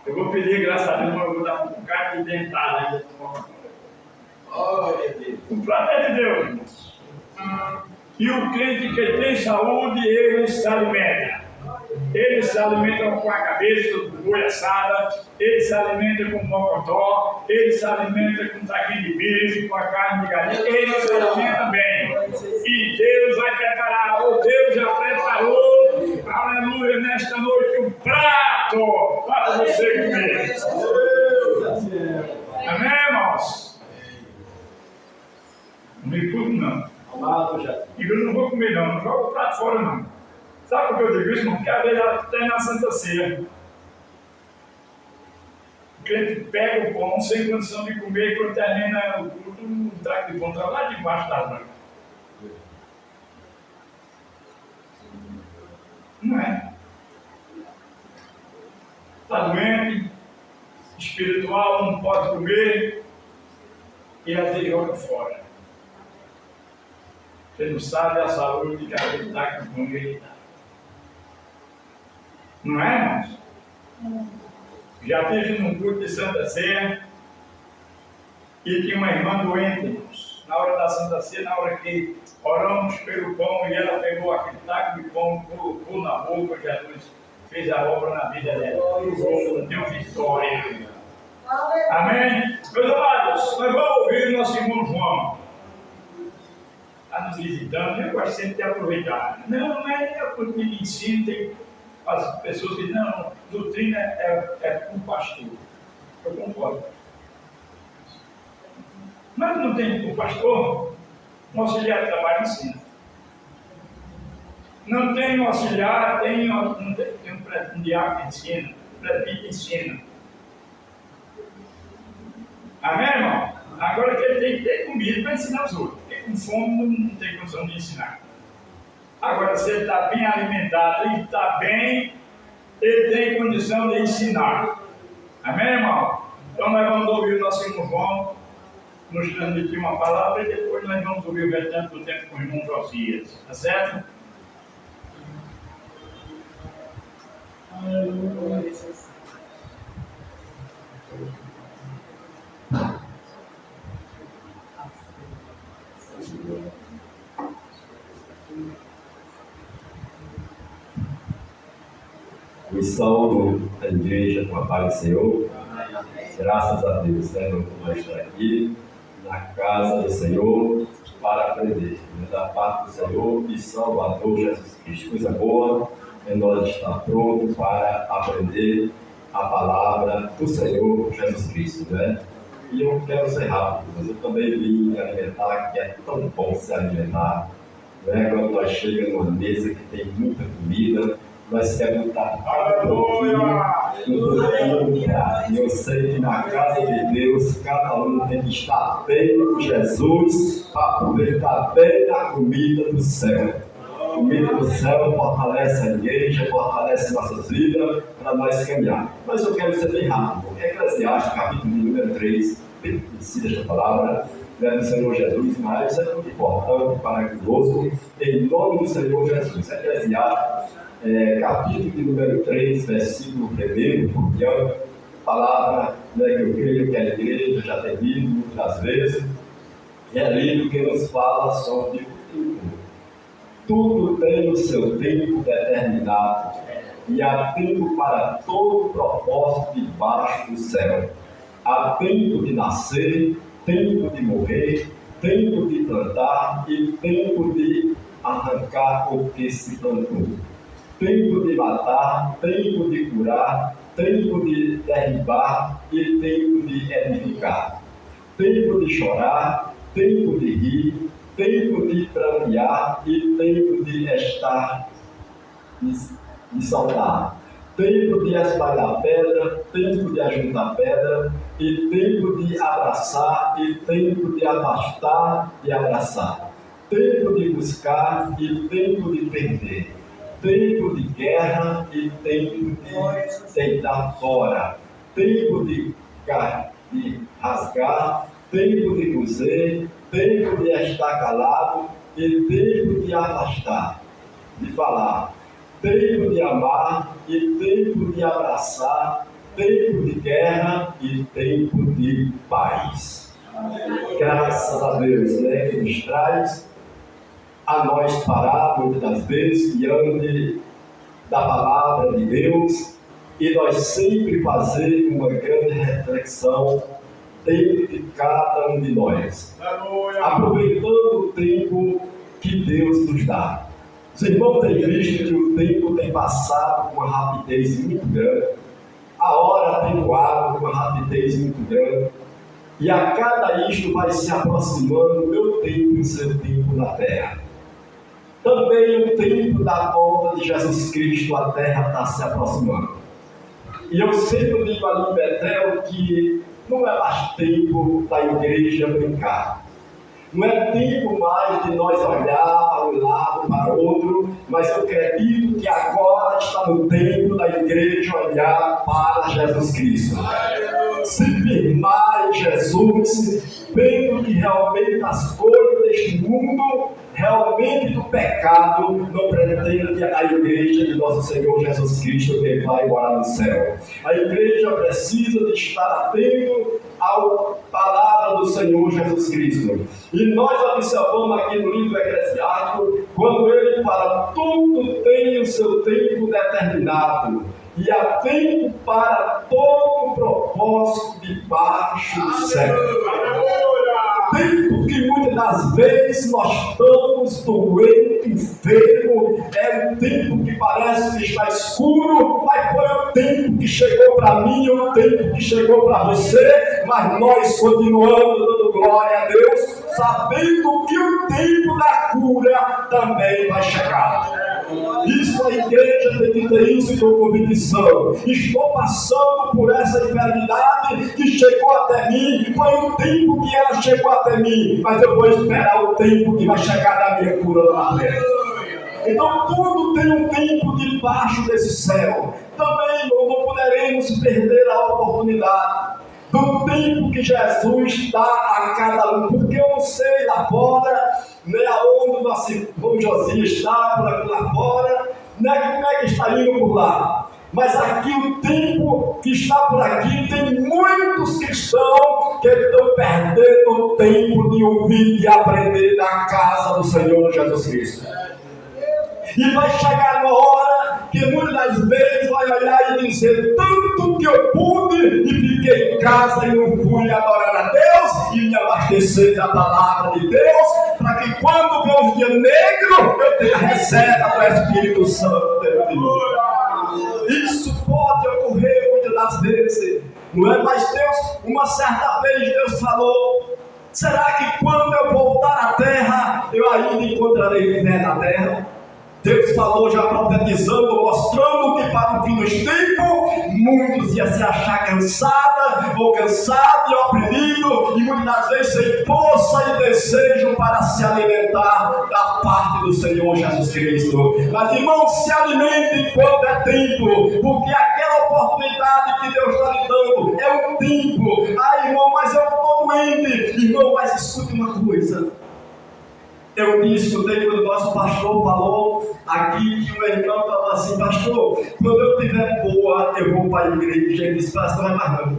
Eu vou pedir, graças a Deus, mas eu vou dar um bocado de dentada ainda. Glória a Deus. O prato é de Deus, irmãos. E o crente que tem saúde, ele se alimenta. Ele se alimenta com a cabeça do boi assada, ele se alimenta com mocotó, ele se alimenta com taquinho de bife, com a carne de galinha, ele se alimenta bem. E Deus vai preparar, ou Deus já preparou, aleluia, nesta noite um prato para você comer. Amém, irmãos? Não me culpo, não. E eu não vou comer, não jogo o prato fora, não. Sabe por que eu digo isso, irmão? Porque às vezes até na Santa Ceia, o crente pega o pão sem condição de comer e quando termina o culto, um trago de pão está lá debaixo da banca. Não é? Está doente, espiritual, não pode comer e às vezes joga fora. Você não sabe a saúde que a gente está com o ele está. Não é, irmãos? Já tive num culto de Santa Ceia e tinha uma irmã doente, irmãos. Na hora da Santa Ceia, na hora que oramos pelo pão e ela pegou aquele taco de pão, colocou na boca, Jesus fez a obra na vida dela. Deu vitória. Amém? Meus amados, nós vamos ouvir o nosso irmão João. Está nos visitando, eu gosto sempre de aproveitar. Não, mas eu me ensino, tem as pessoas que dizem, não, doutrina é com pastor. Eu concordo. Mas não tem o pastor, um auxiliar de trabalho ensina. Não tem um auxiliar, tem um diácono que ensina, um presbítero ensina. Amém, irmão? Agora que ele tem que ter comida para ensinar os outros. Porque com fome não tem condição de ensinar. Agora, se ele está bem alimentado e está bem, ele tem condição de ensinar. Amém, irmão? Então nós vamos ouvir o nosso irmão João nos transmitir uma palavra e depois nós vamos ouvir o restante do tempo com o irmão Josias. Tá certo? Missão da igreja com a paz do Senhor. Graças a Deus, né? Nós estamos aqui na casa do Senhor para aprender, né? Da parte do Senhor e Salvador Jesus Cristo. Coisa boa é nós estar prontos para aprender a palavra do Senhor Jesus Cristo, né? E eu quero ser rápido, mas eu também vim me alimentar, que é tão bom se alimentar, né? Quando nós chegamos numa mesa que tem muita comida, nós queremos estar um pouquinho, e eu sei que na casa de Deus, cada um tem que estar bem com Jesus, para aproveitar bem a comida do céu. A comida do céu fortalece a igreja, fortalece nossas vidas, para nós caminhar. Mas eu quero ser bem rápido. Eclesiastes, capítulo número 3, bem conhecida esta palavra, do Senhor Jesus, mas é muito importante para conosco, em nome do Senhor Jesus. Eclesiastes, capítulo de número 3, versículo 1 por diante, palavra, né, que eu creio que a igreja já tem lido muitas vezes, é livro que nos fala sobre o tempo. Tudo tem o seu tempo determinado, e há tempo para todo propósito debaixo do céu. Há tempo de nascer, tempo de morrer, tempo de plantar e tempo de arrancar o que se plantou. Tempo de matar, tempo de curar, tempo de derribar e tempo de edificar. Tempo de chorar, tempo de rir, tempo de prantear e tempo de estar e saltar. Tempo de espalhar pedra, tempo de ajuntar pedra, e tempo de abraçar e tempo de afastar e abraçar. Tempo de buscar e tempo de perder. Tempo de guerra e tempo de deitar fora, tempo de rasgar, tempo de cozer, tempo de estar calado e tempo de afastar, de falar, tempo de amar e tempo de abraçar, tempo de guerra e tempo de paz. Graças a Deus, né, que nos traz a nós parar muitas das vezes diante da palavra de Deus e nós sempre fazer uma grande reflexão dentro de cada um de nós, aproveitando o tempo que Deus nos dá. Os irmãos têm visto que o tempo tem passado com uma rapidez muito grande, a hora tem voado com uma rapidez muito grande, e a cada isto vai se aproximando o meu tempo e o seu tempo na terra. Também o tempo da volta de Jesus Cristo, a terra está se aproximando. E eu sempre digo ali em Betel que não é mais tempo da igreja brincar. Não é tempo mais de nós olhar para um lado, para o outro, mas eu acredito que agora está no tempo da igreja olhar para Jesus Cristo. Se firmar em Jesus, vendo que realmente as coisas deste mundo, realmente do pecado, não pretende a igreja de nosso Senhor Jesus Cristo que vai morar no céu. A igreja precisa de estar atento à palavra do Senhor Jesus Cristo. E nós observamos aqui no livro Eclesiástico, quando ele fala, tudo tem o seu tempo determinado, e há tempo para todo o propósito debaixo do céu. Tempo que muitas das vezes nós estamos doentes, enfermos, é um tempo que parece que está escuro, mas foi o tempo que chegou para mim, o tempo que chegou para você, mas nós continuamos dando glória a Deus, sabendo que o tempo da cura também vai chegar. Isso a igreja tem que ter isso com convicção. Estou passando por essa enfermidade que chegou até mim, foi o tempo que ela chegou até mim, mas eu vou esperar o tempo que vai chegar da minha cura lá na terra. Então tudo tem um tempo debaixo desse céu. Também não poderemos perder a oportunidade do tempo que Jesus dá a cada um, porque eu não sei lá fora, nem aonde o nosso irmão Josias está, por aqui lá fora, nem como é que está indo por lá. Mas aqui o tempo que está por aqui, tem muitos cristãos que estão perdendo o tempo de ouvir e aprender na casa do Senhor Jesus Cristo. E vai chegar uma hora que muitas das vezes vai olhar e dizer, tanto que eu pude e fiquei em casa e não fui adorar a Deus e me abastecer da palavra de Deus, para que quando vier um dia negro, eu tenha reserva do Espírito Santo dentro de mim. Isso pode ocorrer muitas das vezes, não é? Mas Deus, uma certa vez Deus falou, será que quando eu voltar à terra, eu ainda encontrarei fé na terra? Deus falou já profetizando, mostrando que para o fim dos tempos, muitos iam se achar cansado e oprimido, e muitas das vezes sem força e desejo para se alimentar da parte do Senhor Jesus Cristo. Mas irmãos, se alimentem enquanto é tempo, porque aquela oportunidade que Deus está lhe dando é um tempo. Ah, irmão, mas eu estou doente. Irmão, mas escute uma coisa. Eu escutei quando o nosso pastor falou aqui que o meu irmão falou assim, pastor, quando eu estiver boa, eu vou para a igreja. Ele disse, pastor, não é mais não.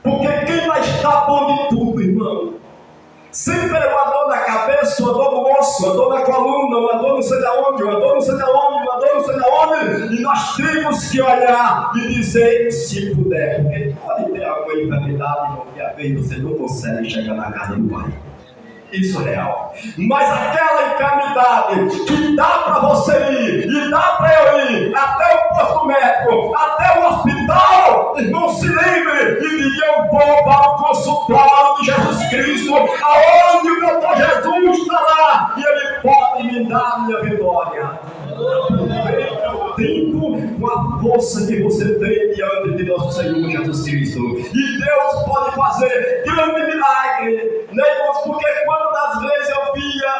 Porque quem vai estar bom de tudo, irmão? Sempre é uma dor na cabeça, uma dor no osso, uma dor na coluna, uma dor não sei de onde, uma dor não sei de onde, uma dor não sei de onde. E nós temos que olhar e dizer, se puder, porque pode ter alguma enfermidade, irmão, que a vez você não consegue chegar na casa do Pai. Isso é real. Mas aquela enfermidade que dá para você ir e dá para eu ir até o posto médico, até o hospital, irmão, se lembre e diga, eu vou para o consultório de Jesus Cristo, aonde o doutor Jesus está lá e ele pode me dar a minha vitória. Aproveita o tempo com a força que você tem diante de nosso Senhor Jesus Cristo. E Deus pode fazer grande milagre, né, irmãos? Porque quando das vezes eu via,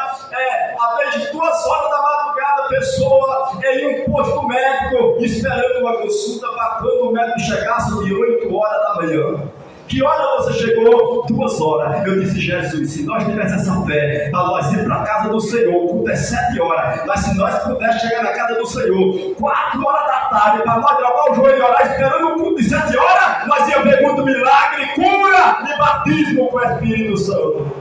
às vezes 2 horas da madrugada, a pessoa em um posto médico esperando uma consulta para quando o médico chegasse de 8 horas da manhã. Que hora você chegou? 2 horas. Eu disse, Jesus, se nós tivéssemos essa fé, para nós ir para a casa do Senhor, o culto é 7 horas, mas se nós pudermos chegar na casa do Senhor, 4 horas da tarde, para nós gravar o joelho e orar, esperando o culto de 7 horas, nós íamos ver muito milagre, cura e batismo com o Espírito Santo.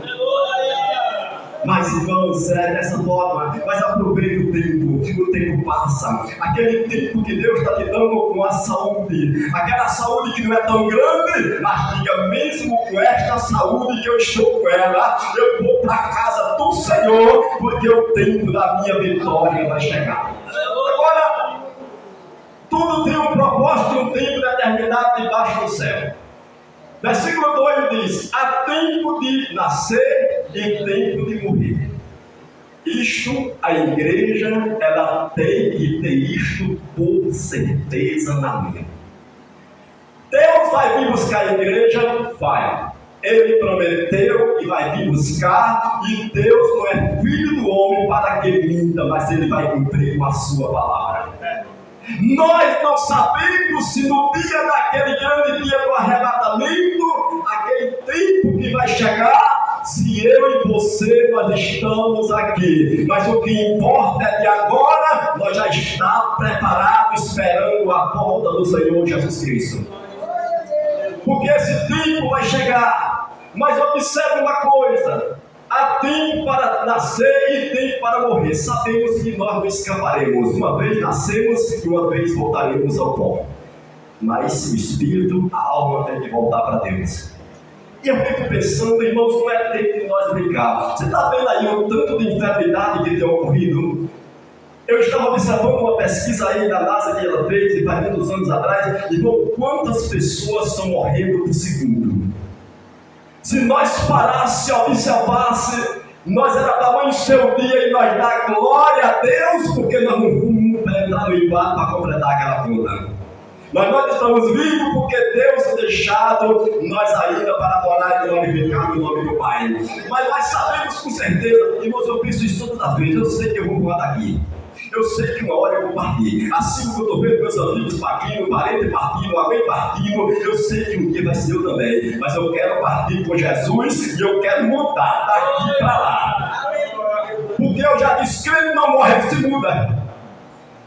Mas, irmãos, é dessa forma. Mas aproveita o tempo passa. Aquele tempo que Deus está te dando com a saúde, aquela saúde que não é tão grande, mas diga, mesmo com esta saúde que eu estou com ela, eu vou para a casa do Senhor, porque o tempo da minha vitória vai chegar. Agora, tudo tem um propósito e um tempo determinado debaixo do céu. Versículo 2 diz: há tempo de nascer e tempo de morrer. Isto, a igreja, ela tem que ter isto por certeza na mente. Deus vai vir buscar a igreja? Vai. Ele prometeu que vai vir buscar, e Deus não é filho do homem para que minta, mas ele vai cumprir com a sua palavra. Nós não sabemos se no dia daquele grande dia do arrebatamento, aquele tempo que vai chegar, se eu e você nós estamos aqui. Mas o que importa é que agora nós já estamos preparados, esperando a volta do Senhor Jesus Cristo. Porque esse tempo vai chegar. Mas observe uma coisa: há tempo para nascer e tempo para morrer. Sabemos que nós não escaparemos. Uma vez nascemos e uma vez voltaremos ao pó. Mas o espírito, a alma tem que voltar para Deus. E eu fico pensando, irmãos, não é tempo de nós brincar. Você está vendo aí o tanto de enfermidade que tem ocorrido? Eu estava observando uma pesquisa aí da NASA que ela fez, faz muitos anos atrás, e quantas pessoas estão morrendo por segundo. Se nós parássemos e observássemos, nós era tamanho seu dia e nós dar glória a Deus, porque nós não fomos entrar no embate para completar aquela conta. Mas nós estamos vivos porque Deus tem deixado nós ainda para adorar e glorificar o nome do Pai. Mas nós sabemos com certeza, irmãos, eu penso isso todas as vezes, eu sei que eu vou voar daqui. Eu sei que uma hora eu vou partir. Assim como eu estou vendo meus amigos partindo, parentes partindo, alguém partindo, eu sei que um dia vai ser eu também. Mas eu quero partir com Jesus e eu quero mudar daqui para lá. Porque eu já disse que ele não morre, ele se muda.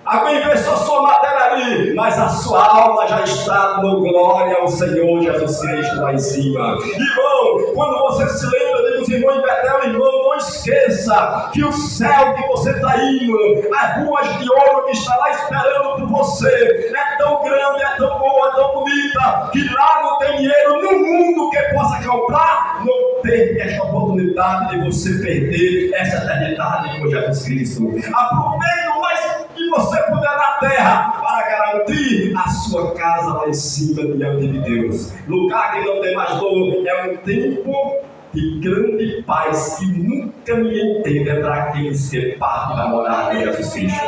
Alguém vê só sua matéria ali, mas a sua alma já está dando glória ao Senhor Jesus Cristo lá em cima. Irmão, quando você se lembra dos irmãos em Betel, irmão, não esqueça que o céu que você está indo, as ruas de ouro que está lá esperando por você, é tão grande, é tão boa, é tão bonita, que lá não tem dinheiro no mundo que possa comprar. Não perca esta oportunidade de você perder essa eternidade com Jesus Cristo. Aproveite o mais que você puder na terra para garantir a sua casa lá em cima diante de Deus. Lugar que não tem mais dor, é um tempo de grande paz que nunca ninguém teve para aqueles que partem da morada de Jesus Cristo.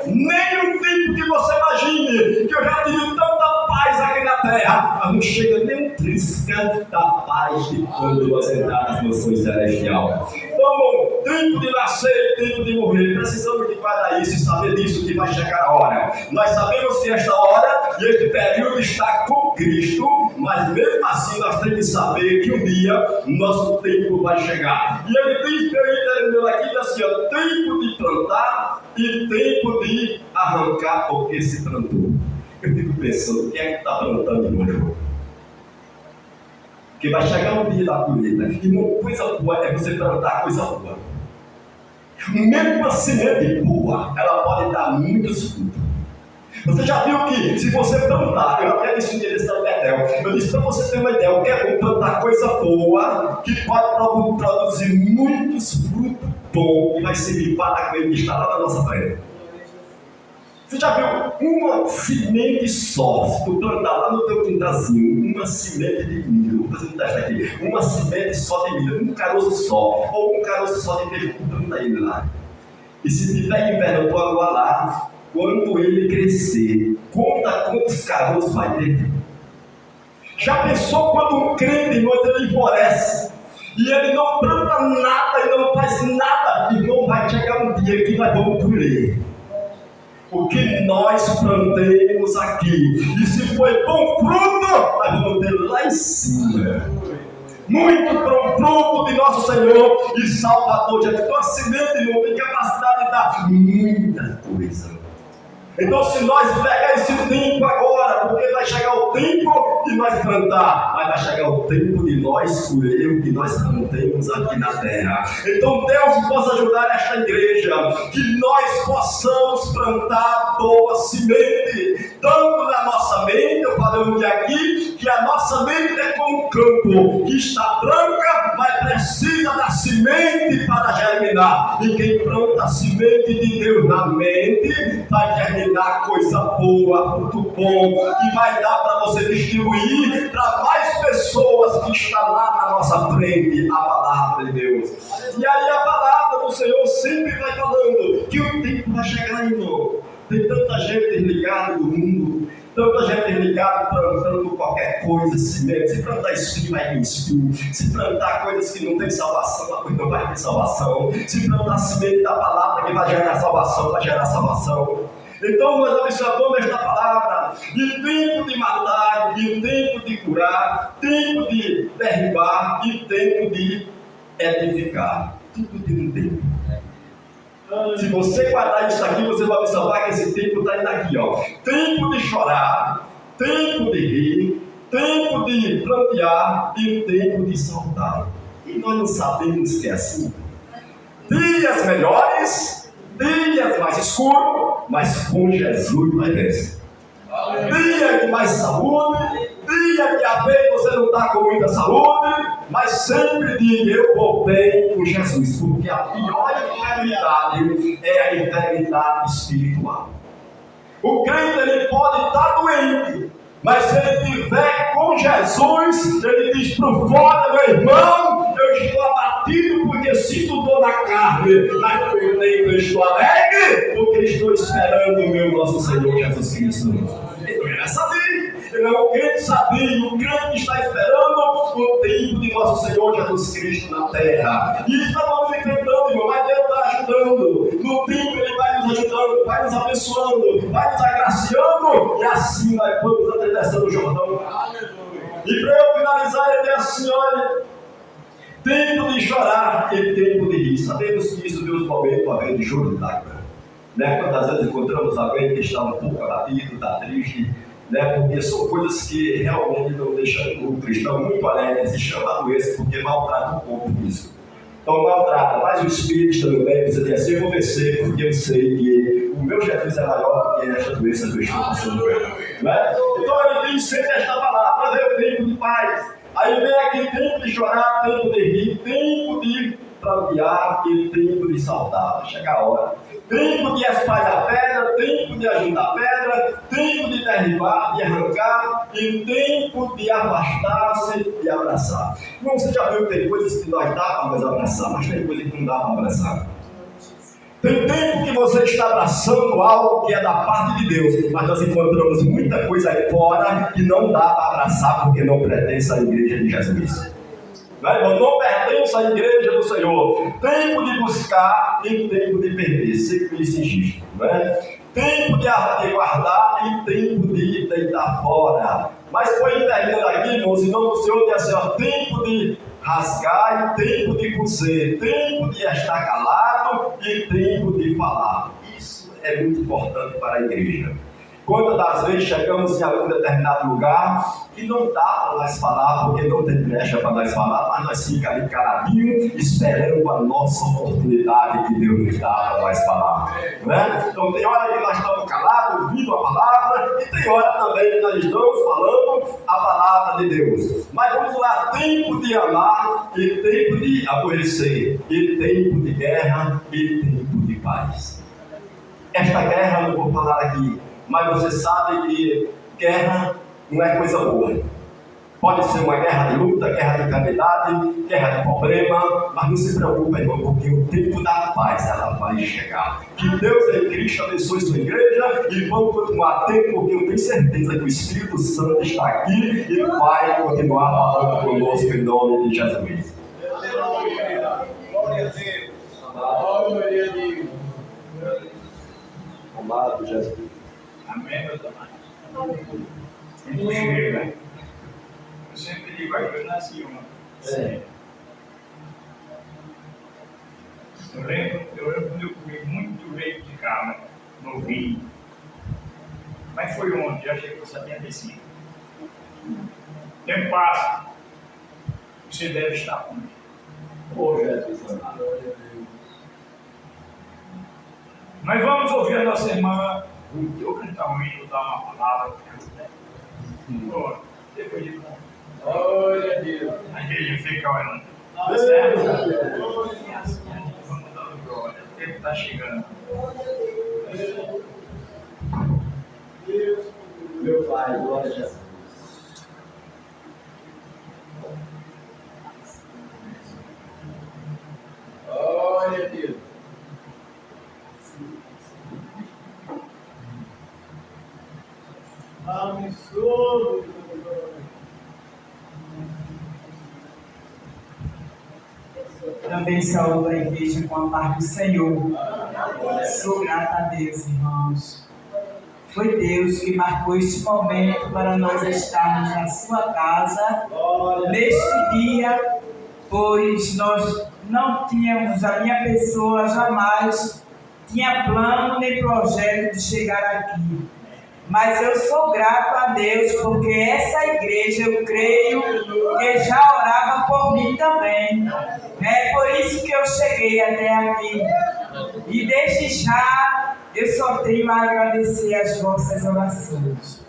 Nem o tempo que você imagine, que eu já tive tanta paz aqui na terra, mas não chega nem um trisca da paz de quando nós entramos na mansão celestial. Então, tempo de nascer e tempo de morrer, precisamos de guardar isso e saber disso que vai chegar a hora. Nós sabemos que esta hora e este período está com Cristo, mas mesmo assim nós temos que saber que um dia nosso tempo vai chegar. E ele diz, eu aqui assim, ó, tempo de plantar e tempo de arrancar o que se plantou. Eu fico pensando, quem é que está plantando hoje? Porque vai chegar um dia da colheita. E uma coisa boa é você plantar coisa boa. Mesmo uma semente boa, ela pode dar muitos frutos. Você já viu que se você plantar, eu até disse um dia desse da Betel, eu disse para você ter uma ideia, eu quero plantar coisa boa, que pode produzir muitos frutos bons, e vai servir para aquele que está lá na nossa frente. Você já viu uma semente só, se tu plantar lá no teu quintalzinho, uma semente de milho, vou fazer um teste aqui, uma semente só de milho, um caroço só, ou um caroço só de milho, planta ele lá. E se tiver inverno, tu aguar lá, quando ele crescer, conta quantos caroços vai ter. Já pensou quando um crente, irmãos, ele floresce, e ele não planta nada, e não faz nada, e não vai chegar um dia que nós vamos colher. o que nós plantemos aqui. E se foi bom fruto, nós vamos ter lá em cima. Muito bom fruto de nosso Senhor e Salvador. Já que a semente não tem capacidade de dar muita coisa. Então, se nós pegar esse tempo agora, porque vai chegar o tempo de nós plantar, mas vai chegar o tempo de nós colher o que nós plantemos aqui na terra. Então, Deus possa ajudar esta igreja, que nós possamos plantar boa semente, tanto na nossa mente. Eu falei um dia aqui que a nossa mente é como um campo que está branca, mas precisa da semente para germinar. E quem planta a semente de Deus na mente vai germinar coisa boa, fruto bom, que vai dar para você distribuir para mais pessoas que estão lá na nossa frente, a palavra de Deus. E aí a palavra do Senhor sempre vai falando que o tempo vai chegar, irmão. Tem tanta gente desligada do mundo, tanta gente desligada plantando qualquer coisa, se plantar espinho vai vir espinho, se plantar coisas que não tem salvação, a coisa não vai ter salvação, se plantar semente da palavra que vai gerar salvação, vai gerar salvação. Então nós observamos esta palavra, de tempo de matar, de tempo de curar, tempo de derribar e tempo de edificar. Tudo tem um tempo. Se você guardar isso aqui, você vai observar que esse tempo está indo aqui, ó. Tempo de chorar, tempo de rir, tempo de plantear e tempo de soltar. E nós não sabemos que é assim. Dias melhores, dias mais escuros, mas com Jesus vai vencer. Dia de mais saúde, dia que às vezes você não está com muita saúde, mas sempre diga: eu vou bem com Jesus, porque a pior enfermidade é a enfermidade espiritual. O crente ele pode estar doente, mas se ele estiver com Jesus, ele diz para o fora: meu irmão, eu estou abatido porque sinto dor na carne, mas por dentro eu estou alegre, porque estou esperando o meu nosso Senhor Jesus Cristo. Ele não sabia, ele é um crente sabia, o crente está esperando o tempo de nosso Senhor Jesus Cristo na terra. E estamos enfrentando, irmão, mas Deus está ajudando. No tempo ele vai nos ajudando, vai nos abençoando, vai nos agraciando, e assim nós vamos atravessando o Jordão. E para eu finalizar, ele diz assim: olha, tempo de chorar e tempo de rir. Sabemos que isso Deus momento a ver de choro e lágrimas. Quantas vezes encontramos alguém que está um pouco abatido, está triste, porque são coisas que realmente não deixam o cristão muito alegre, se chama doença, porque maltrata o corpo físico. Então maltrata, mas o espírito também precisa dizer assim: eu vou vencer, porque eu sei que o meu Jesus é maior do que esta doença que eu estou passando por ela. Então ele diz sempre esta palavra: mas é o tempo de paz. Aí vem aqui tempo de chorar, tempo de rir, tempo de plantear e tempo de saudar. Chega a hora. Tempo de espalhar pedra, tempo de ajuntar pedra, tempo de derribar, de arrancar, e tempo de afastar-se e abraçar. Não, você já viu que tem coisas que nós dá para nos abraçar, mas tem coisas que não dá para abraçar. Tem tempo que você está abraçando algo que é da parte de Deus, mas nós encontramos muita coisa aí fora que não dá para abraçar porque não pertence à igreja de Jesus. Não pertence à igreja do Senhor. Tempo de buscar e tempo de perder. Sempre isso existe. Tempo de guardar e tempo de deitar fora. Mas foi terminando aqui, irmãos, em nome do Senhor, diz assim: ó, tempo de rasgar e tempo de coser, tempo de estar calado e tempo de falar. Isso é muito importante para a igreja. Quantas das vezes chegamos em algum determinado lugar e não dá para nós falar, porque não tem brecha para nós falar, mas nós ficamos ali caladinho, esperando a nossa oportunidade que Deus nos dá para nós falar. Então tem hora que nós estamos calados, ouvindo a palavra, e tem hora também que nós estamos falando a palavra de Deus. Mas vamos lá: tempo de amar e tempo de aborrecer, e tempo de guerra e tempo de paz. Esta guerra eu não vou falar aqui, mas você sabe que guerra não é coisa boa. Pode ser uma guerra de luta, guerra de enfermidade, guerra de problema, mas não se preocupe, irmão, porque o tempo da paz ela vai chegar. Que Deus em Cristo abençoe sua igreja e vamos continuar tempo, porque eu tenho certeza que o Espírito Santo está aqui e vai continuar falando conosco em nome de Jesus. Glória a Deus. Glória a Deus. Amado Jesus. Amém, meus amados? Quando chega, eu sempre digo aqui, eu nasci uma. Eu lembro quando eu comi muito leite de cabra, novinho. Mas foi ontem, já chegou 75. Tempo passa, você deve estar comigo. Oh, Jesus amado. Nós vamos ouvir a nossa irmã. Eu cantar um hino, dar uma palavra. Depois de novo. Glória a Deus. A igreja fica olhando. Deus. Vamos dar glória. O tempo está chegando. Meu Pai, glória a Jesus. Glória a Deus. Abençoe. Também saúdo a igreja com a paz do Senhor. Sou grata a Deus, irmãos. Foi Deus que marcou este momento para nós estarmos na sua casa neste dia, pois nós não tínhamos, a minha pessoa jamais tinha plano nem projeto de chegar aqui. Mas eu sou grato a Deus porque essa igreja, eu creio, que já orava por mim também. É por isso que eu cheguei até aqui. E desde já, eu só tenho a agradecer as vossas orações.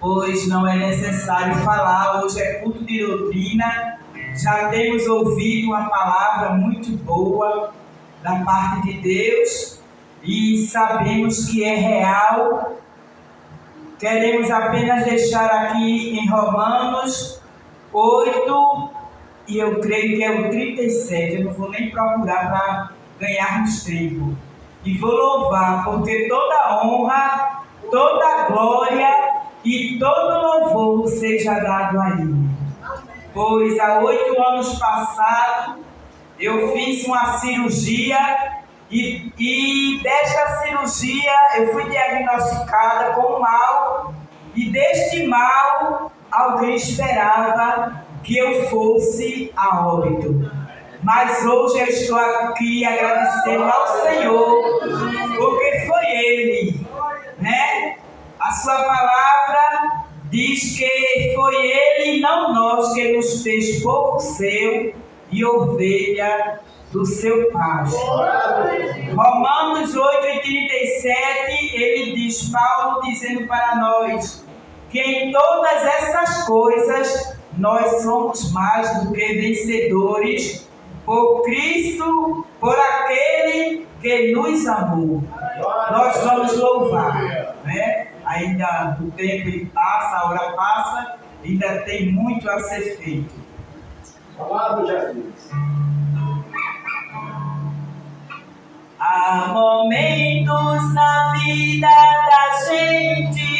Pois não é necessário falar, hoje é culto de doutrina. Já temos ouvido uma palavra muito boa da parte de Deus. E sabemos que é real. Queremos apenas deixar aqui em Romanos 8, e eu creio que é o 37, eu não vou nem procurar para ganharmos tempo. E vou louvar, porque toda honra, toda glória e todo louvor seja dado a Ele. Pois há 8 anos passados, eu fiz uma cirurgia. E desta cirurgia eu fui diagnosticada com um mal, e deste mal alguém esperava que eu fosse a óbito. Mas hoje eu estou aqui agradecendo ao Senhor, porque foi Ele, né? A sua palavra diz que foi Ele e não nós que nos fez povo seu e ovelha do seu pasto. Romanos 8:37, ele diz, Paulo dizendo para nós, que em todas essas coisas nós somos mais do que vencedores por Cristo, por aquele que nos amou. Nós vamos louvar, né? Ainda o tempo passa, a hora passa, ainda tem muito a ser feito. Amado Jesus. Há momentos na vida da gente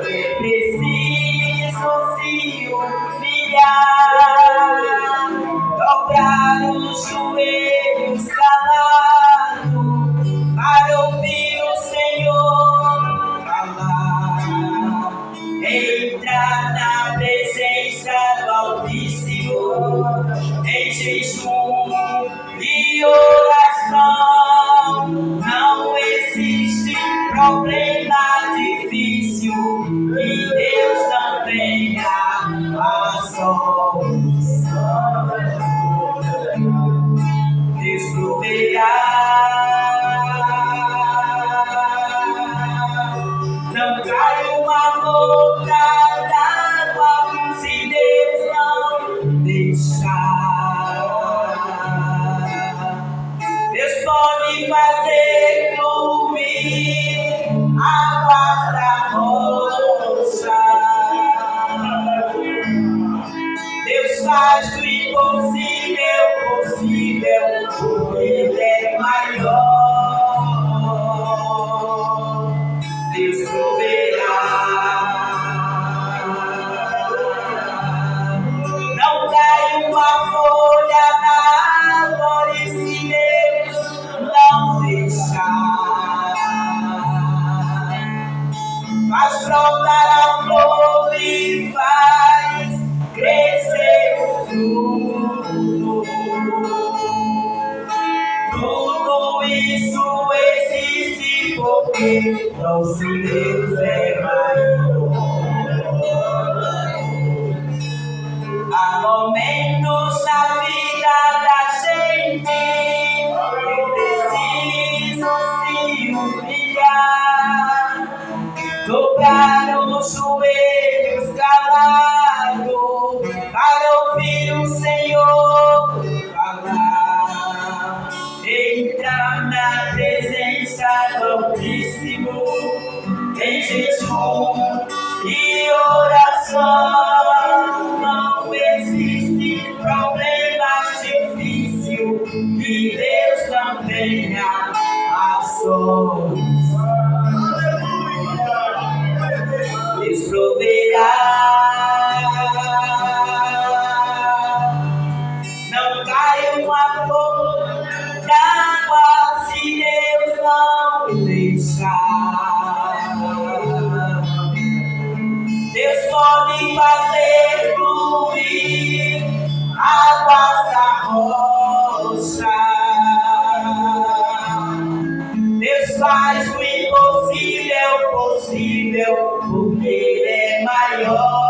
que preciso se humilhar, dobrar os joelhos calados para ouvir o Senhor falar, entrar na presença do Altíssimo em jejum e oração. Não existe problema difícil que Deus não tenha a solução. Deus proverá. Não cai uma gota d'água se Deus não deixar. Deus pode fazer fluir águas da rocha. e faz crescer o fruto. Tudo isso existe porque nosso Deus é maior. Há momentos na vida da gente que precisam se humilhar, dobrar os joelhos calados para ouvir o Senhor falar. Entrar na presença do Altíssimo em jejum e oração. Não existe problema difícil que Deus não tenha a solução. Deus proverá. Não cai uma flor d'água se Deus não deixar. Deus pode fazer fluir águas da rocha. Deus faz o impossível possível, porque Ele é maior.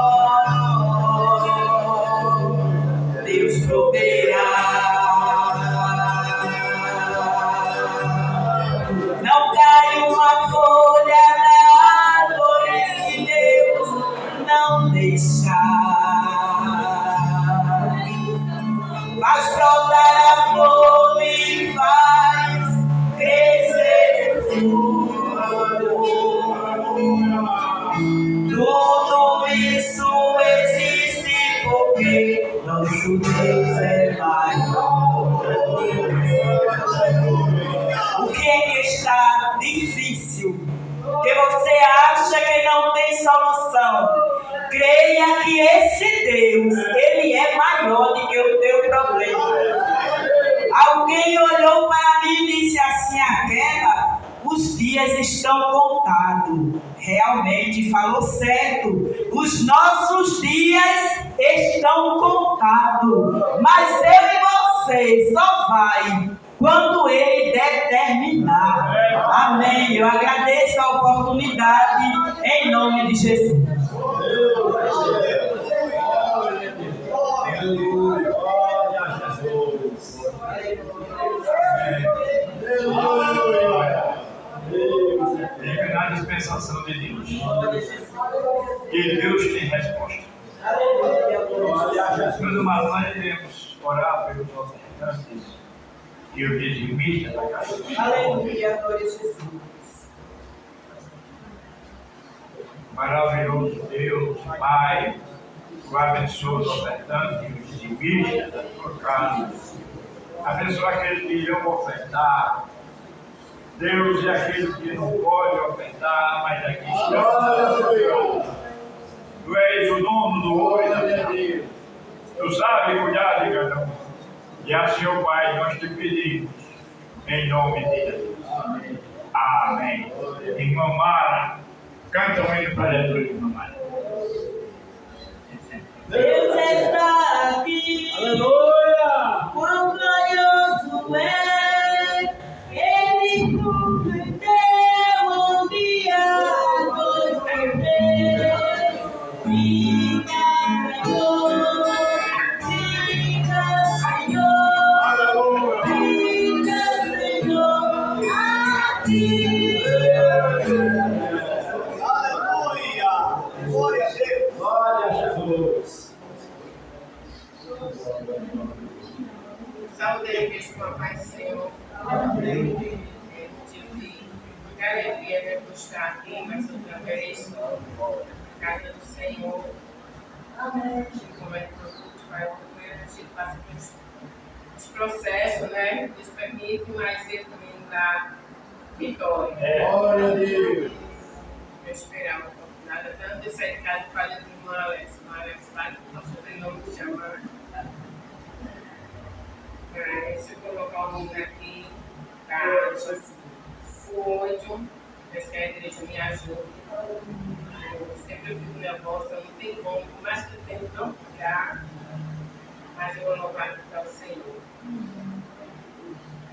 Deus proverá. Não cai uma folha da árvore se Deus não deixar. Faz brotar a flor e faz crescer o fruto. Tudo isso existe porque nosso Deus é maior. O que é que está difícil? Que você acha que não tem solução? Creia que esse Deus, Ele é maior do que o teu problema. Alguém olhou para mim e disse assim: aquela, os dias estão contados. Realmente falou certo. Os nossos dias estão contados. Mas eu e você só vai quando Ele determinar. Amém. Eu agradeço a oportunidade em nome de Jesus. Vive na dispensação de Deus. E Deus tem resposta. Quando nós iremos orar pelos ofertantes e o dizimista da casa. Aleluia, glória a Jesus. Maravilhoso Deus, Pai, tu abençoa os ofertantes e os dizimistas da tua casa. Abençoa aqueles que irão ofertar. Deus, e aqueles que não podem ofertar, mas aqui estão. Tu és o dono do ouro e da vida. Tu sabes cuidar de cada um. E assim, ó Pai, nós te pedimos, em nome de Jesus. Amém. Amém. Irmã Mara, canta um hino para Jesus, irmã Mara. Deus está aqui. Aleluia! Quão glorioso é. Ele prometeu onde há dois poderes. Fica, Senhor. Fica, Senhor. Fica, Senhor. Aqui. Aleluia! Glória a Deus! Glória a Jesus! Saúde a igreja com a paz do Senhor. Amém. Que alegria de estar aqui mais outra vez na casa do Senhor. Amém. Como é que o culto vai ocorrer, a gente passa pelos processos, né? Deus permite, mas Ele também nos dá vitória. Glória a Deus! Eu esperava nada tanto de sair de casa e fazer de uma Alex. Uma Alex vai, nós treinamos de chamar. Se eu colocar o nome aqui, tá? O 8, parece que a igreja me ajuda. Sempre eu fico nervosa, não tem como, por mais que eu tente não ficar, mas eu vou louvar para o Senhor.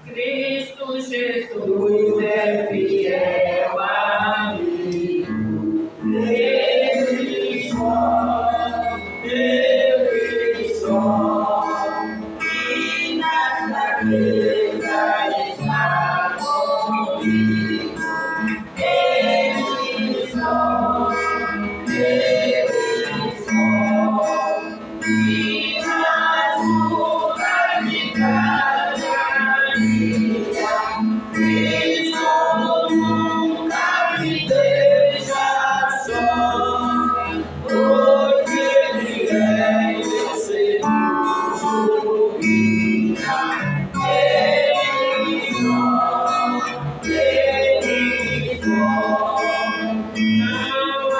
Cristo Jesus é fiel amigo, Ele só, e nas fraquezas está comigo. Ele só, e nas lutas de cada dia, Cristo nunca me deixa só, pois Ele é meu seguro guia. Ele só, não há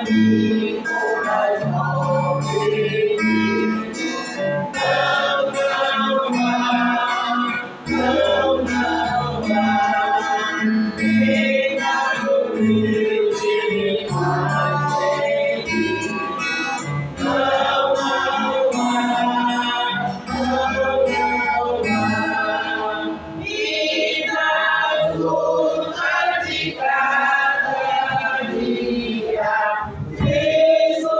inimigo nas mãos de Deus. Não há, vida no Rio de Janeiro. Não há, e nas lutas de cada dia, Cristo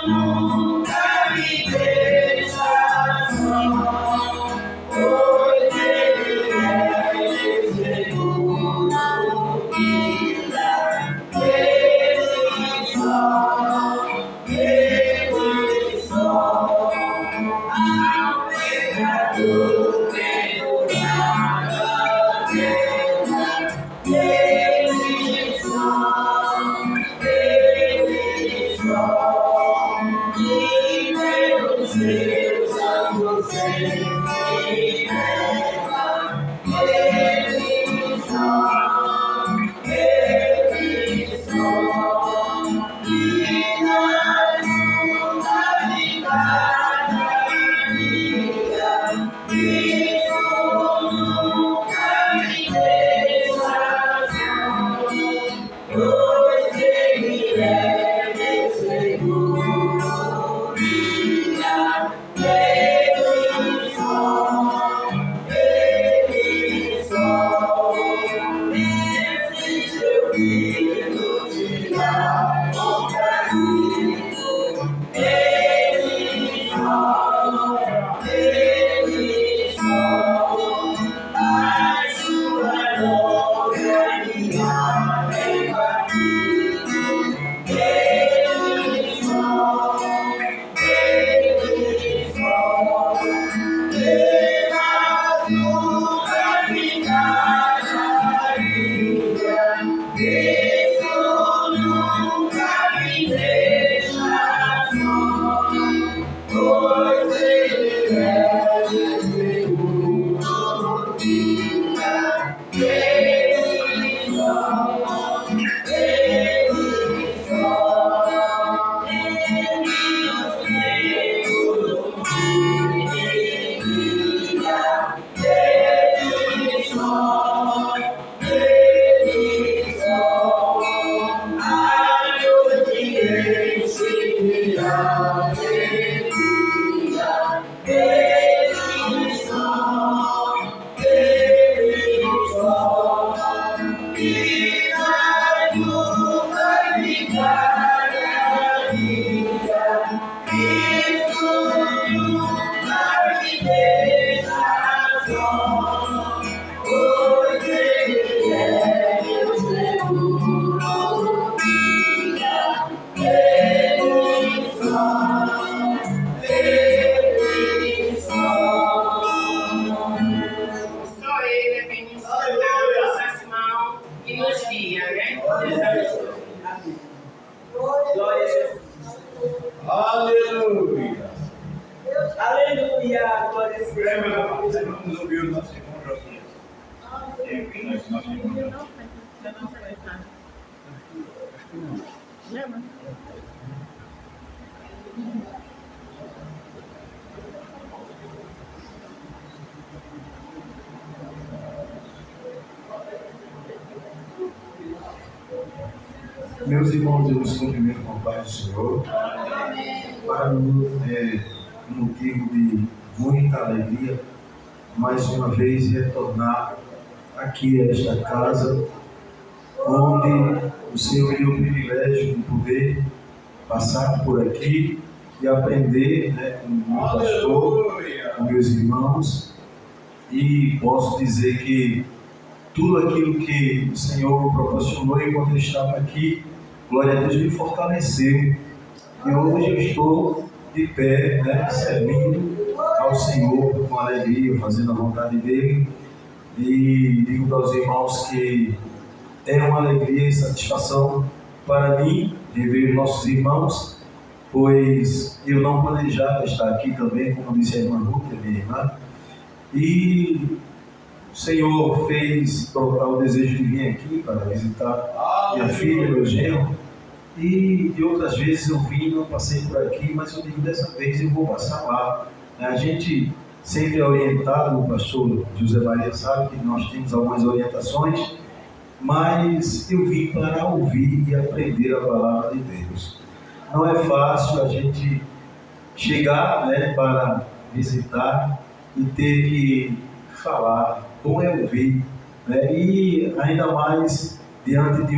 nunca me deixa só, pois Ele é meu seguro guia. Ele só, ao pecador perdoado pena. Ele só, e pelo seu sangue sempre leva. Ele só, e nas lutas de cada dia, Cristo nunca me deixa só, pois Ele é meu seguro guia. Ele só, esse seu filho te amou pra mim. Ele só, a sua glória minha vem comigo. Ele só, pelas lutas de cada dia, Cristo nunca me deixa só, pois Ele é meu seguro guia. Ele só, e nas lutas de cada dia, Cristo nunca me deixa só, pois Ele é meu seguro guia. Ele só, só Ele é quem nos segura nossas mãos e nos guia, né? Deus abençoe. Glória a Jesus. Aleluia. Aleluia. Glória a Lembra, Jesus. você vamos ouvir o nosso irmão Josias. Nosso irmão. Meus irmãos, eu os cumprimento com a paz do Senhor. Para mim é um motivo de muita alegria, mais uma vez, retornar aqui a esta casa, onde o Senhor me deu o privilégio de poder passar por aqui e aprender, com o meu pastor, com meus irmãos, e posso dizer que tudo aquilo que o Senhor proporcionou enquanto eu estava aqui, glória a Deus, me fortaleceu. E hoje eu estou de pé, servindo ao Senhor com alegria, fazendo a vontade dEle. E digo para os irmãos que é uma alegria e satisfação para mim rever nossos irmãos, pois eu não planejava estar aqui também, como disse a irmã Ruth, minha irmã. E o Senhor fez brotar o desejo de vir aqui para visitar minha filha, meu genro. E de outras vezes eu vim, não passei por aqui, mas eu digo, dessa vez eu vou passar lá. A gente sempre é orientado, o pastor José Maria sabe que nós temos algumas orientações, mas eu vim para ouvir e aprender a palavra de Deus. Não é fácil a gente chegar, para visitar e ter que falar, bom é ouvir, e ainda mais diante de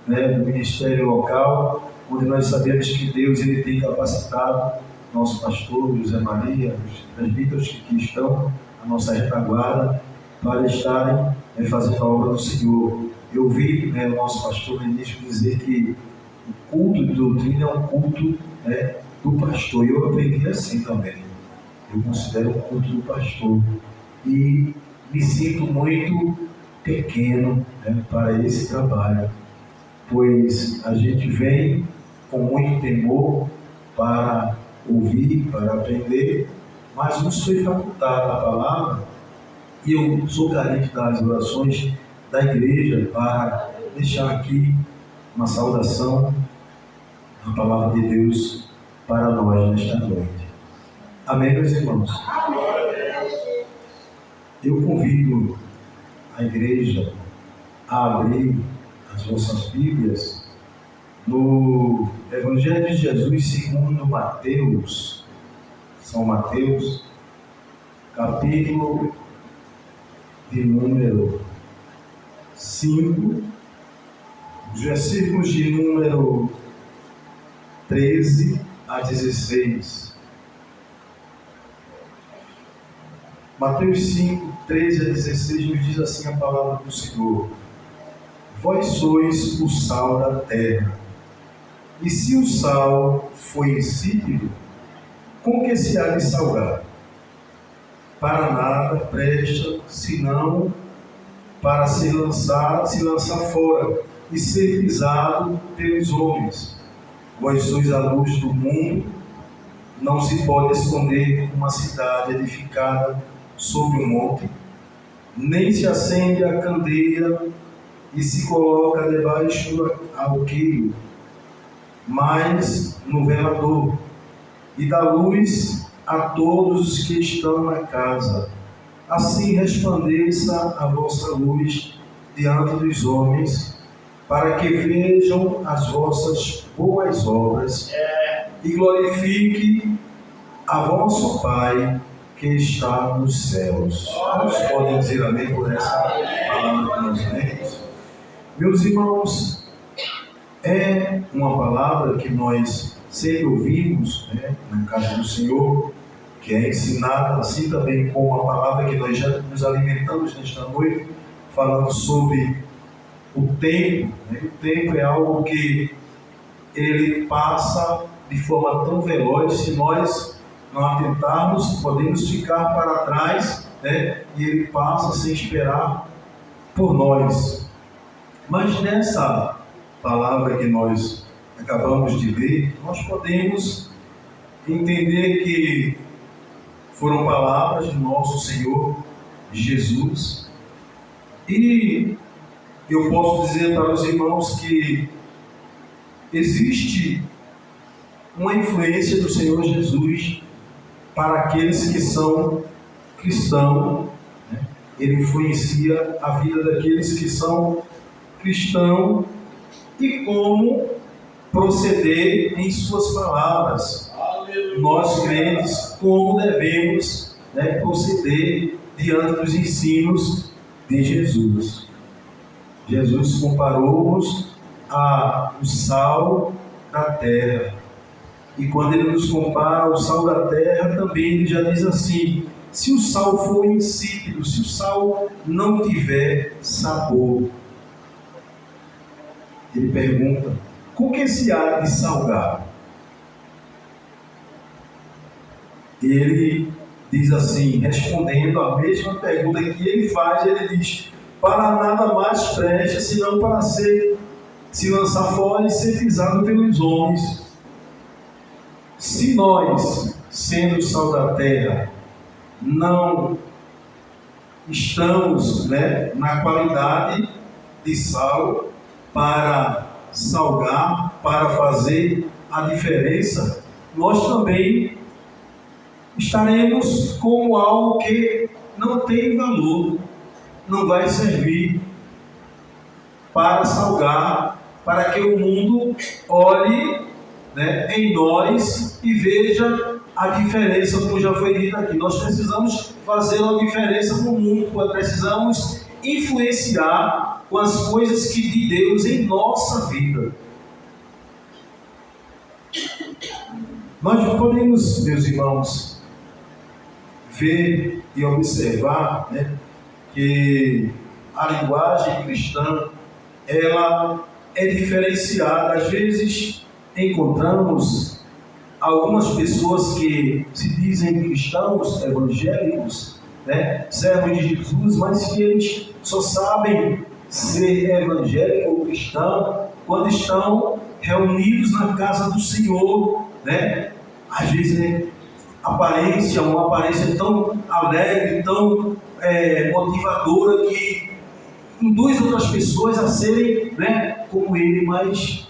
do ministério local, onde nós sabemos que Deus ele tem capacitado nosso pastor José Maria, os presbíteros que aqui estão, a nossa retaguarda, para estarem fazendo a obra do Senhor. Eu vi o nosso pastor no início dizer que o culto de doutrina é um culto do pastor, e eu aprendi assim também. Eu considero o culto do pastor e me sinto muito pequeno para esse trabalho, pois a gente vem com muito temor para ouvir, para aprender, mas nos foi facultada a palavra e eu sou carente das orações da igreja para deixar aqui uma saudação, a palavra de Deus para nós nesta noite. Amém, meus irmãos? Eu convido a igreja a abrir as vossas Bíblias no Evangelho de Jesus segundo Mateus, São Mateus, capítulo de número 5, os versículos de número 13 a 16. Mateus 5, 13 a 16 nos diz assim a palavra do Senhor: Vós sois o sal da terra, e se o sal for insípido, com que se há de salgar? Para nada presta, senão para se lançar fora e ser pisado pelos homens. Vós sois a luz do mundo. Não se pode esconder uma cidade edificada sobre um monte, nem se acende a candeia e se coloca debaixo do alqueire, mas no velador, e dá luz a todos os que estão na casa. Assim resplandeça a vossa luz diante dos homens, para que vejam as vossas boas obras e glorifique a vosso Pai que está nos céus. Vocês podem dizer amém por essa palavra que nós lemos? Meus irmãos, é uma palavra que nós sempre ouvimos na casa do Senhor, que é ensinada, assim também como a palavra que nós já nos alimentamos nesta noite, falando sobre o tempo. O tempo é algo que ele passa de forma tão veloz, se nós não atentarmos, podemos ficar para trás, e ele passa sem esperar por nós. Mas nessa palavra que nós acabamos de ler, nós podemos entender que foram palavras de nosso Senhor Jesus, e eu posso dizer para os irmãos que existe uma influência do Senhor Jesus para aqueles que são cristãos, Ele influencia a vida daqueles que são cristãos e como proceder em suas palavras. Nós crentes, como devemos proceder diante dos ensinos de Jesus. Jesus comparou-nos ao sal da terra. E quando ele nos compara ao sal da terra, também ele já diz assim: se o sal for insípido, se o sal não tiver sabor, ele pergunta: com que se há de salgar? Ele diz assim, respondendo a mesma pergunta que ele faz, ele diz: para nada mais preste, senão para se lançar fora e ser pisado pelos homens. Se nós, sendo sal da terra, não estamos na qualidade de sal para salgar, para fazer a diferença, nós também estaremos como algo que não tem valor, não vai servir para salgar, para que o mundo olhe em nós e veja a diferença, como já foi dito aqui. Nós precisamos fazer uma diferença no mundo, precisamos influenciar com as coisas que de Deus em nossa vida. Nós não podemos, meus irmãos, ver e observar que a linguagem cristã ela é diferenciada. Às vezes encontramos algumas pessoas que se dizem cristãos evangélicos, servos de Jesus, mas que eles só sabem ser evangélico ou cristão quando estão reunidos na casa do Senhor, Às vezes uma aparência tão alegre, tão motivadora, que induz outras pessoas a serem como ele, mas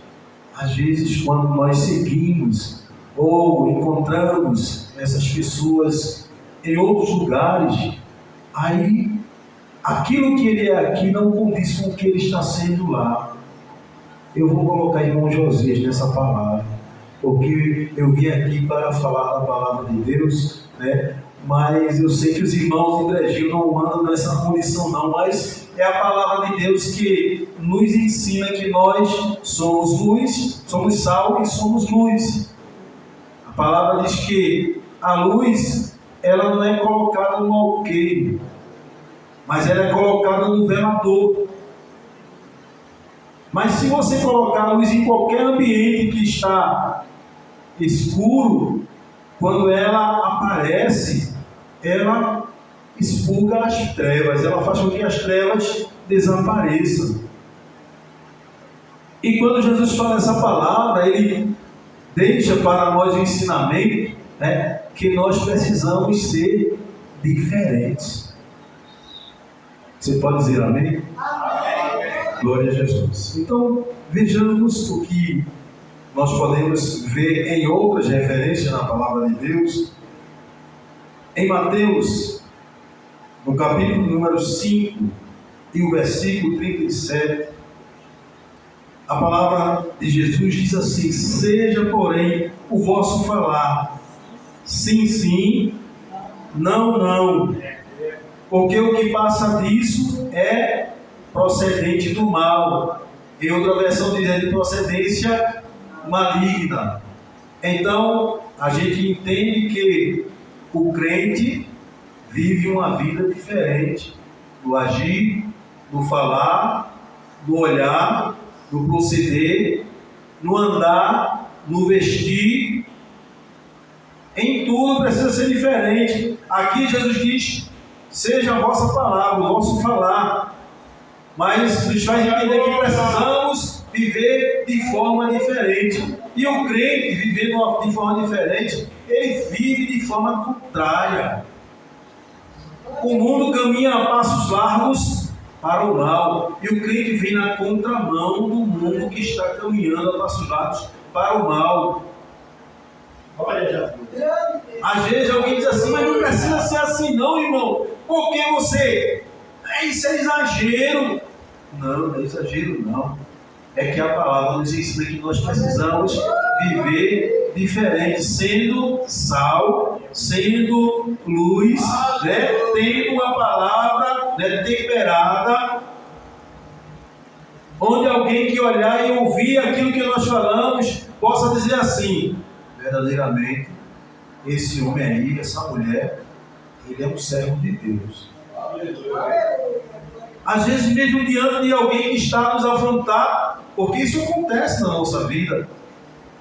às vezes quando nós seguimos ou encontramos essas pessoas em outros lugares, aí aquilo que ele é aqui não condiz com o que ele está sendo lá. Eu vou colocar irmão Josias nessa palavra, porque eu vim aqui para falar da palavra de Deus, mas eu sei que os irmãos do Brejinho não andam nessa condição não, mas é a palavra de Deus que nos ensina que nós somos luz, somos sal e somos luz. A palavra diz que a luz, ela não é colocada no alqueire, mas ela é colocada no velador. Mas se você colocar a luz em qualquer ambiente que está escuro, quando ela aparece, ela expurga as trevas, ela faz com que as trevas desapareçam. E quando Jesus fala essa palavra, ele deixa para nós o ensinamento que nós precisamos ser diferentes. Você pode dizer amém? Amém. Glória a Jesus. Então, vejamos o que nós podemos ver em outras referências na palavra de Deus. Em Mateus, no capítulo número 5 e o versículo 37, a palavra de Jesus diz assim: seja, porém, o vosso falar sim, sim, não, não, porque o que passa disso é procedente do mal. Em outra versão diz de procedência maligna. Então, a gente entende que o crente vive uma vida diferente no agir, no falar, no olhar, no proceder, no andar, no vestir. Em tudo precisa ser diferente. Aqui Jesus diz: seja a vossa palavra, o vosso falar. Mas nos faz entender que precisamos viver de forma diferente. E o crente, vivendo de forma diferente, ele vive de forma contrária. O mundo caminha a passos largos para o mal, e o crente vem na contramão do mundo que está caminhando a passos largos para o mal. Olha, Às vezes alguém diz assim: mas não precisa ser assim não, irmão, porque você... isso é exagero. Não, não é exagero não. é que a palavra nos ensina que nós precisamos viver diferente, sendo sal, sendo luz, né? Tendo uma palavra, né, temperada, onde alguém que olhar e ouvir aquilo que nós falamos possa dizer assim: verdadeiramente, esse homem aí, essa mulher, ele é um servo de Deus. Às vezes mesmo diante de alguém que está a nos afrontar, porque isso acontece na nossa vida.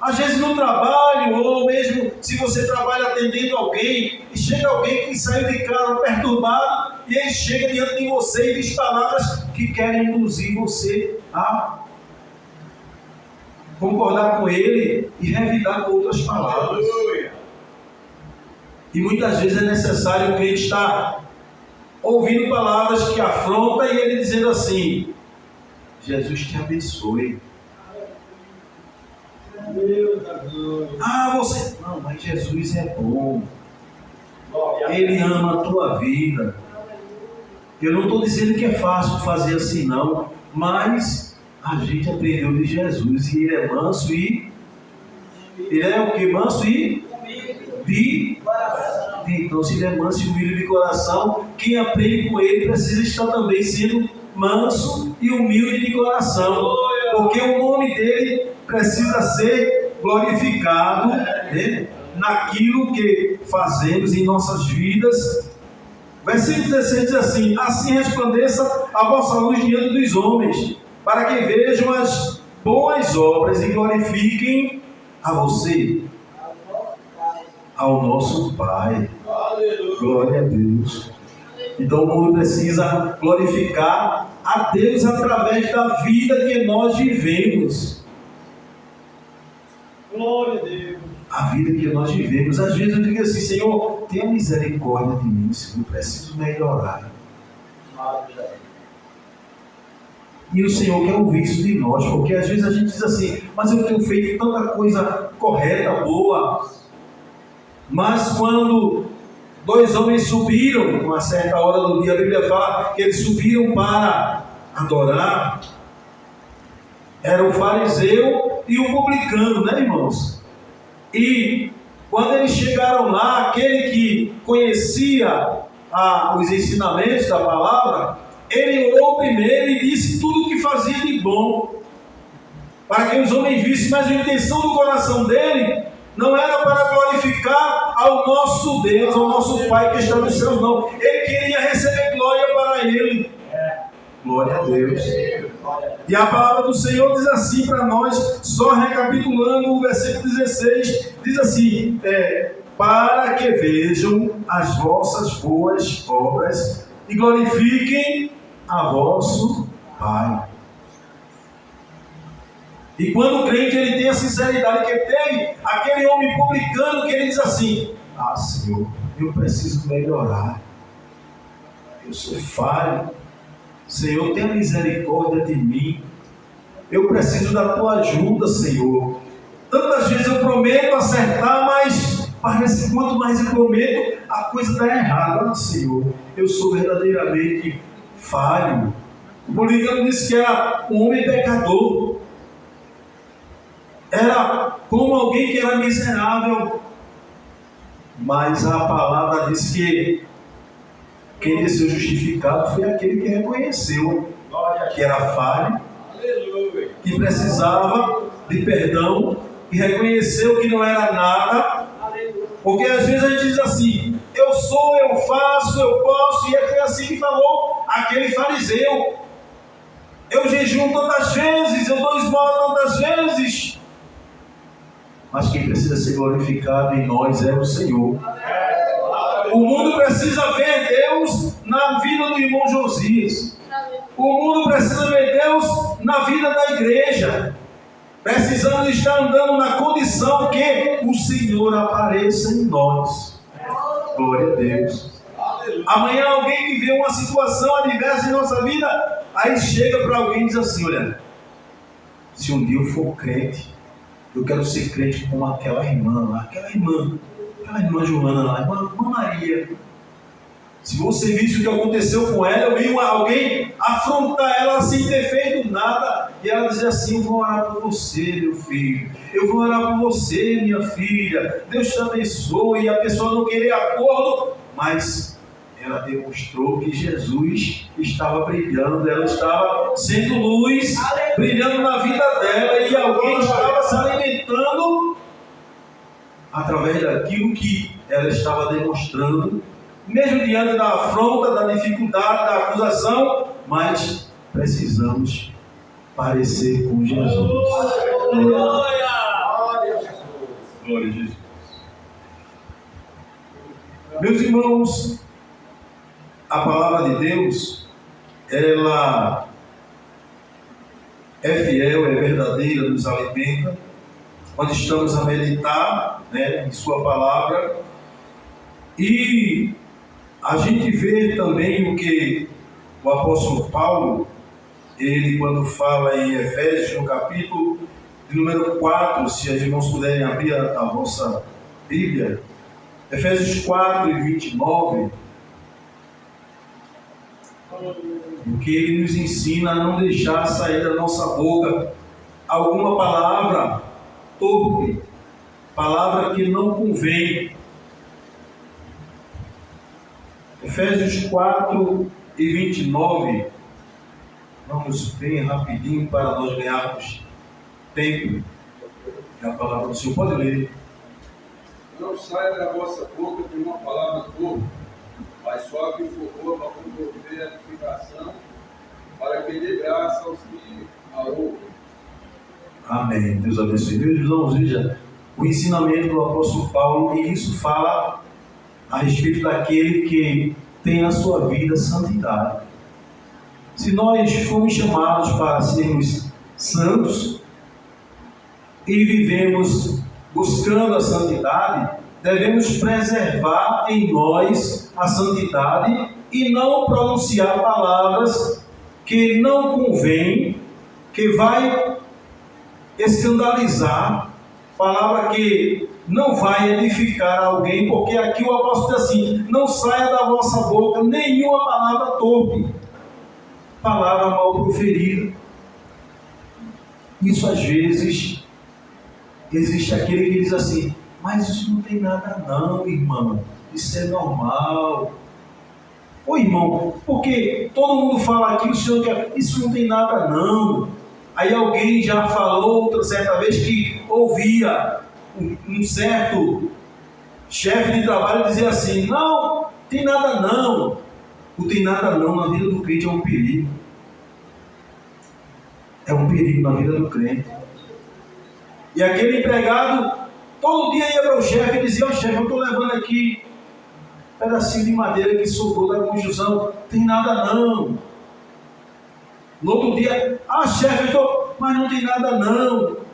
Às vezes no trabalho, ou mesmo se você trabalha atendendo alguém, e chega alguém que saiu de casa perturbado, e ele chega diante de você e diz palavras que querem induzir você a concordar com ele e revidar com outras palavras. E muitas vezes é necessário o crente estar ouvindo palavras que afrontam e ele dizendo assim: Jesus te abençoe. Você... Não, mas Jesus é bom. Ele ama a tua vida. Eu não estou dizendo que é fácil fazer assim não, mas a gente aprendeu de Jesus e ele é manso e... Ele é o que? Manso e... de coração. Então, se ele é manso e humilde de coração, quem aprende com ele precisa estar também sendo manso e humilde de coração, porque o nome dele precisa ser glorificado, né, naquilo que fazemos em nossas vidas. Versículo 16 diz assim: assim resplandeça a vossa luz diante dos homens, para que vejam as boas obras e glorifiquem a você, ao nosso Pai. Aleluia. Glória a Deus. Então o mundo precisa glorificar a Deus através da vida que nós vivemos. Glória a Deus. A vida que nós vivemos. Às vezes eu digo assim: Senhor, tenha misericórdia de mim, Senhor, eu preciso melhorar. E o Senhor quer ouvir isso de nós, porque às vezes a gente diz assim: mas eu tenho feito tanta coisa correta, boa. Mas quando dois homens subiram, uma certa hora do dia, a Bíblia fala que eles subiram para adorar, era o fariseu e o publicano, né, irmãos? E quando eles chegaram lá, aquele que conhecia os ensinamentos da palavra, ele orou primeiro e disse tudo o que fazia de bom, para que os homens vissem, mas a intenção do coração dele não era para glorificar ao nosso Deus, ao nosso Pai que está nos céus, não. Ele queria receber glória para Ele. Glória a Deus. E a palavra do Senhor diz assim para nós, só recapitulando o versículo 16, diz assim: para que vejam as vossas boas obras e glorifiquem a vosso Pai. E quando o crente ele tem a sinceridade que ele teve, aquele homem publicano que ele diz assim: Senhor, eu preciso melhorar, eu sou falho, Senhor, tenha misericórdia de mim, eu preciso da tua ajuda, Senhor. Tantas vezes eu prometo acertar, mas parece que quanto mais eu prometo, a coisa está errada. Senhor, eu sou verdadeiramente falho. O publicano disse que era um homem pecador, era como alguém que era miserável, mas a palavra diz que quem desceu justificado foi aquele que reconheceu que era falho, que precisava de perdão, e reconheceu que não era nada, porque às vezes a gente diz assim: eu sou, eu faço, eu posso, e foi assim que falou aquele fariseu: eu jejuo tantas vezes, eu dou esmola tantas vezes. Mas quem precisa ser glorificado em nós é o Senhor. O mundo precisa ver Deus na vida do irmão Josias. O mundo precisa ver Deus na vida da igreja. Precisamos estar andando na condição que o Senhor apareça em nós. Glória a Deus. Amanhã alguém que vê uma situação adversa em nossa vida, aí chega para alguém e diz assim: olha, se um dia eu for crente, eu quero ser crente como aquela irmã lá, aquela irmã Joana lá, irmã Maria. Se você visse o que aconteceu com ela, eu vi alguém afrontar ela sem ter feito nada. E ela dizia assim: eu vou orar por você, meu filho. Eu vou orar por você, minha filha. Deus te abençoe. E a pessoa não queria acordo, mas ela demonstrou que Jesus estava brilhando. Ela estava sendo luz, brilhando na vida dela. E alguém estava se alimentando através daquilo que ela estava demonstrando, mesmo diante da afronta, da dificuldade, da acusação, mas precisamos parecer com Jesus. Glória a Jesus. Meus irmãos, a palavra de Deus, ela é fiel, é verdadeira, nos alimenta. Quando estamos a meditar, em sua palavra, e a gente vê também o que o apóstolo Paulo, ele quando fala em Efésios, no capítulo de número 4, se os irmãos puderem abrir a vossa Bíblia, Efésios 4 e 29, porque ele nos ensina a não deixar sair da nossa boca alguma palavra torpe, palavra que não convém. Efésios 4 e 29, vamos bem rapidinho para nós ganharmos tempo. É a palavra do Senhor, pode ler. Não saia da vossa boca de uma palavra torpe, mas só que for boa para promover a edificação, para que dê graça aos que a ouvem. Amém. Deus abençoe. Meus irmãos, veja o ensinamento do apóstolo Paulo, e isso fala a respeito daquele que tem na sua vida santidade. Se nós fomos chamados para sermos santos e vivemos buscando a santidade, devemos preservar em nós a santidade e não pronunciar palavras que não convêm, que vai escandalizar, palavra que não vai edificar alguém, porque aqui o apóstolo diz assim: não saia da vossa boca nenhuma palavra torpe, palavra mal proferida. Isso às vezes existe aquele que diz assim: mas isso não tem nada não, irmão, isso é normal. Ô irmão, porque todo mundo fala aqui, o senhor quer, isso não tem nada não. Aí alguém já falou outra certa vez que ouvia um certo chefe de trabalho dizer assim: não, tem nada não. O tem nada não na vida do crente é um perigo. É um perigo na vida do crente. E aquele empregado todo dia ia para o chefe e dizia: ó chefe, eu estou levando aqui um pedacinho de madeira que sobrou da construção, tem nada não. No outro dia: chefe, mas não tem nada não.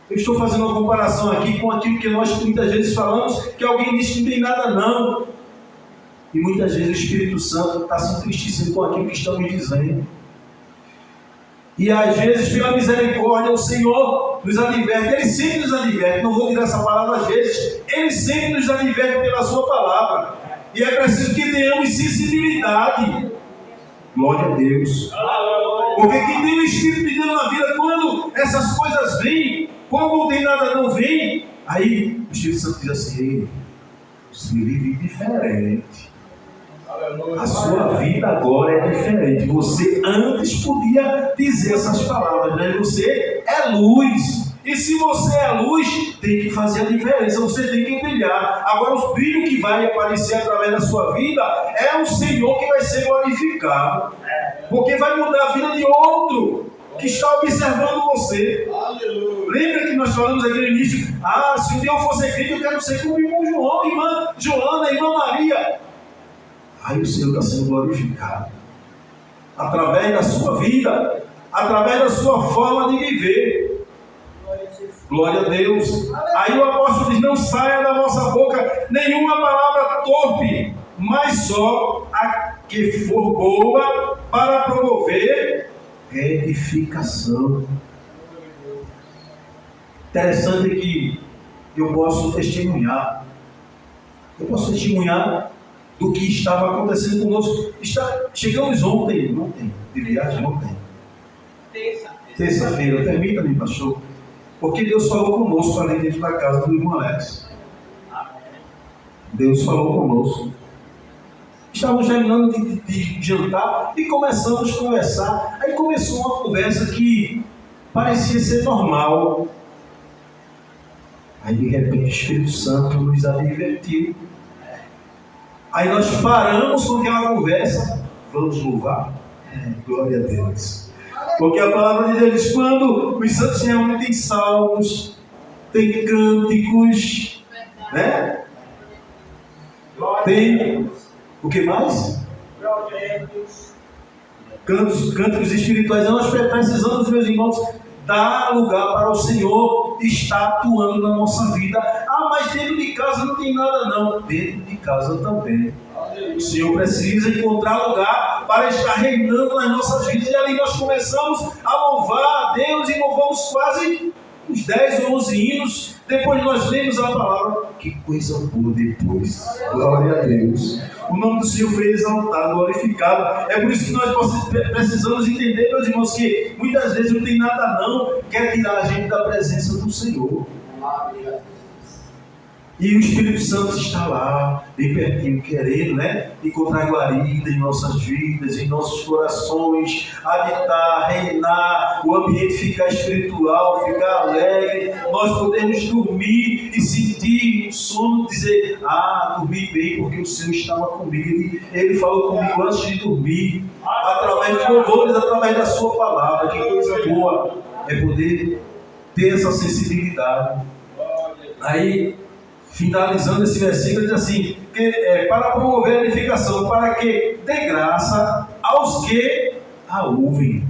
Eu estou fazendo uma comparação aqui com aquilo que nós muitas vezes falamos, que alguém diz que não tem nada não. E muitas vezes o Espírito Santo está se entristecendo com aquilo que estamos dizendo. E às vezes, pela misericórdia, o Senhor nos adverte. Ele sempre nos adverte. Não vou tirar essa palavra às vezes. Ele sempre nos adverte pela sua palavra. E é preciso que tenhamos sensibilidade. Glória a Deus. Porque quem tem o Espírito de Deus na vida, quando essas coisas vêm, quando não tem nada não vem, aí o Espírito Santo diz assim: você vive diferente. A sua vida agora é diferente. Você antes podia dizer essas palavras, né? Você é luz. E se você é luz, tem que fazer a diferença. Você tem que brilhar. Agora o brilho que vai aparecer através da sua vida é o Senhor que vai ser glorificado. Porque vai mudar a vida de outro que está observando você. Aleluia. Lembra que nós falamos aqui no início: se um dia eu fosse crente, eu quero ser como o irmão João, irmã Joana, irmã Maria. Aí o Senhor está sendo glorificado através da sua vida, através da sua forma de viver. Glória a Deus. Aí o apóstolo diz: não saia da vossa boca nenhuma palavra torpe, mas só a que for boa para promover edificação. Interessante que eu posso testemunhar do que estava acontecendo conosco. Chegamos ontem de viagem ontem. Terça-feira, permita-me, pastor, porque Deus falou conosco ali dentro da casa do irmão Alex. Deus falou conosco. Estávamos terminando de jantar e começamos a conversar. Aí começou uma conversa que parecia ser normal. Aí de repente o Espírito Santo nos advertiu. Aí nós paramos com aquela conversa. Vamos louvar? Glória a Deus. Porque a palavra de Deus diz: quando os santos se reúnem, tem salmos, tem cânticos, né? Tem o que mais? Cânticos espirituais. Nós precisamos, meus irmãos, dar lugar para o Senhor estar atuando na nossa vida. Ah, mas dentro de casa não tem nada não. Dentro de casa também. O Senhor precisa encontrar lugar para estar reinando nas nossas vidas. E ali nós começamos a louvar a Deus e louvamos quase uns 10 ou 11 hinos. Depois nós lemos a palavra. Que coisa boa depois. Glória a Deus. O nome do Senhor foi exaltado, glorificado. É por isso que nós precisamos entender, meus irmãos, que muitas vezes não tem nada não, quer tirar a gente da presença do Senhor. E o Espírito Santo está lá, bem pertinho, querendo, né? Encontrar guarida em nossas vidas, em nossos corações, habitar, reinar, o ambiente ficar espiritual, ficar alegre, nós podemos dormir e sentir o sono, dizer: dormi bem porque o Senhor estava comigo. Ele falou comigo antes de dormir, através de louvores, através da sua palavra. Que coisa boa é poder ter essa sensibilidade. Aí, finalizando esse versículo, diz assim: para promover a edificação, para que dê graça aos que a ouvem.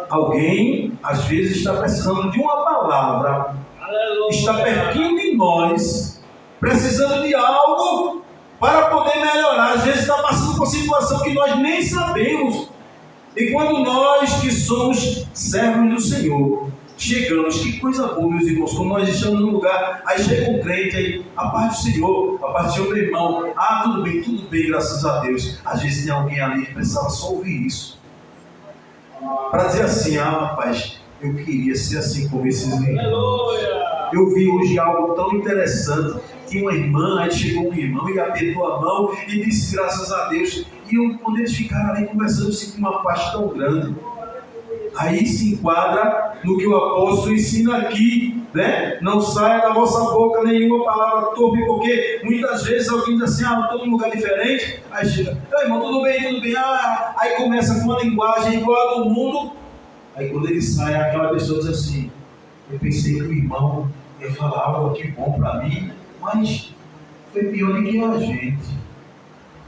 Alguém, às vezes, está precisando de uma palavra, está pertinho de nós, precisando de algo para poder melhorar. Às vezes está passando por situação que nós nem sabemos. E quando nós, que somos servos do Senhor, chegamos, que coisa boa, meus irmãos, quando nós estamos num lugar, aí chega um crente, aí, a paz do Senhor, meu irmão, tudo bem, graças a Deus. Às vezes tem alguém ali que precisava só ouvir isso, para dizer assim: rapaz, eu queria ser assim como esses irmãos. Eu vi hoje algo tão interessante. Tinha uma irmã, aí chegou um irmão e apertou a mão e disse: graças a Deus. E quando eles ficaram ali conversando, eu senti uma paz tão grande. Aí se enquadra no que o apóstolo ensina aqui, né? Não saia da vossa boca nenhuma palavra torpe, porque muitas vezes alguém diz assim: estou num lugar diferente. Aí chega: irmão, tudo bem. Aí começa com uma linguagem igual a do mundo. Aí quando ele sai, aquela pessoa diz assim: eu pensei que o irmão ia falar algo aqui bom para mim, mas foi pior do que a gente.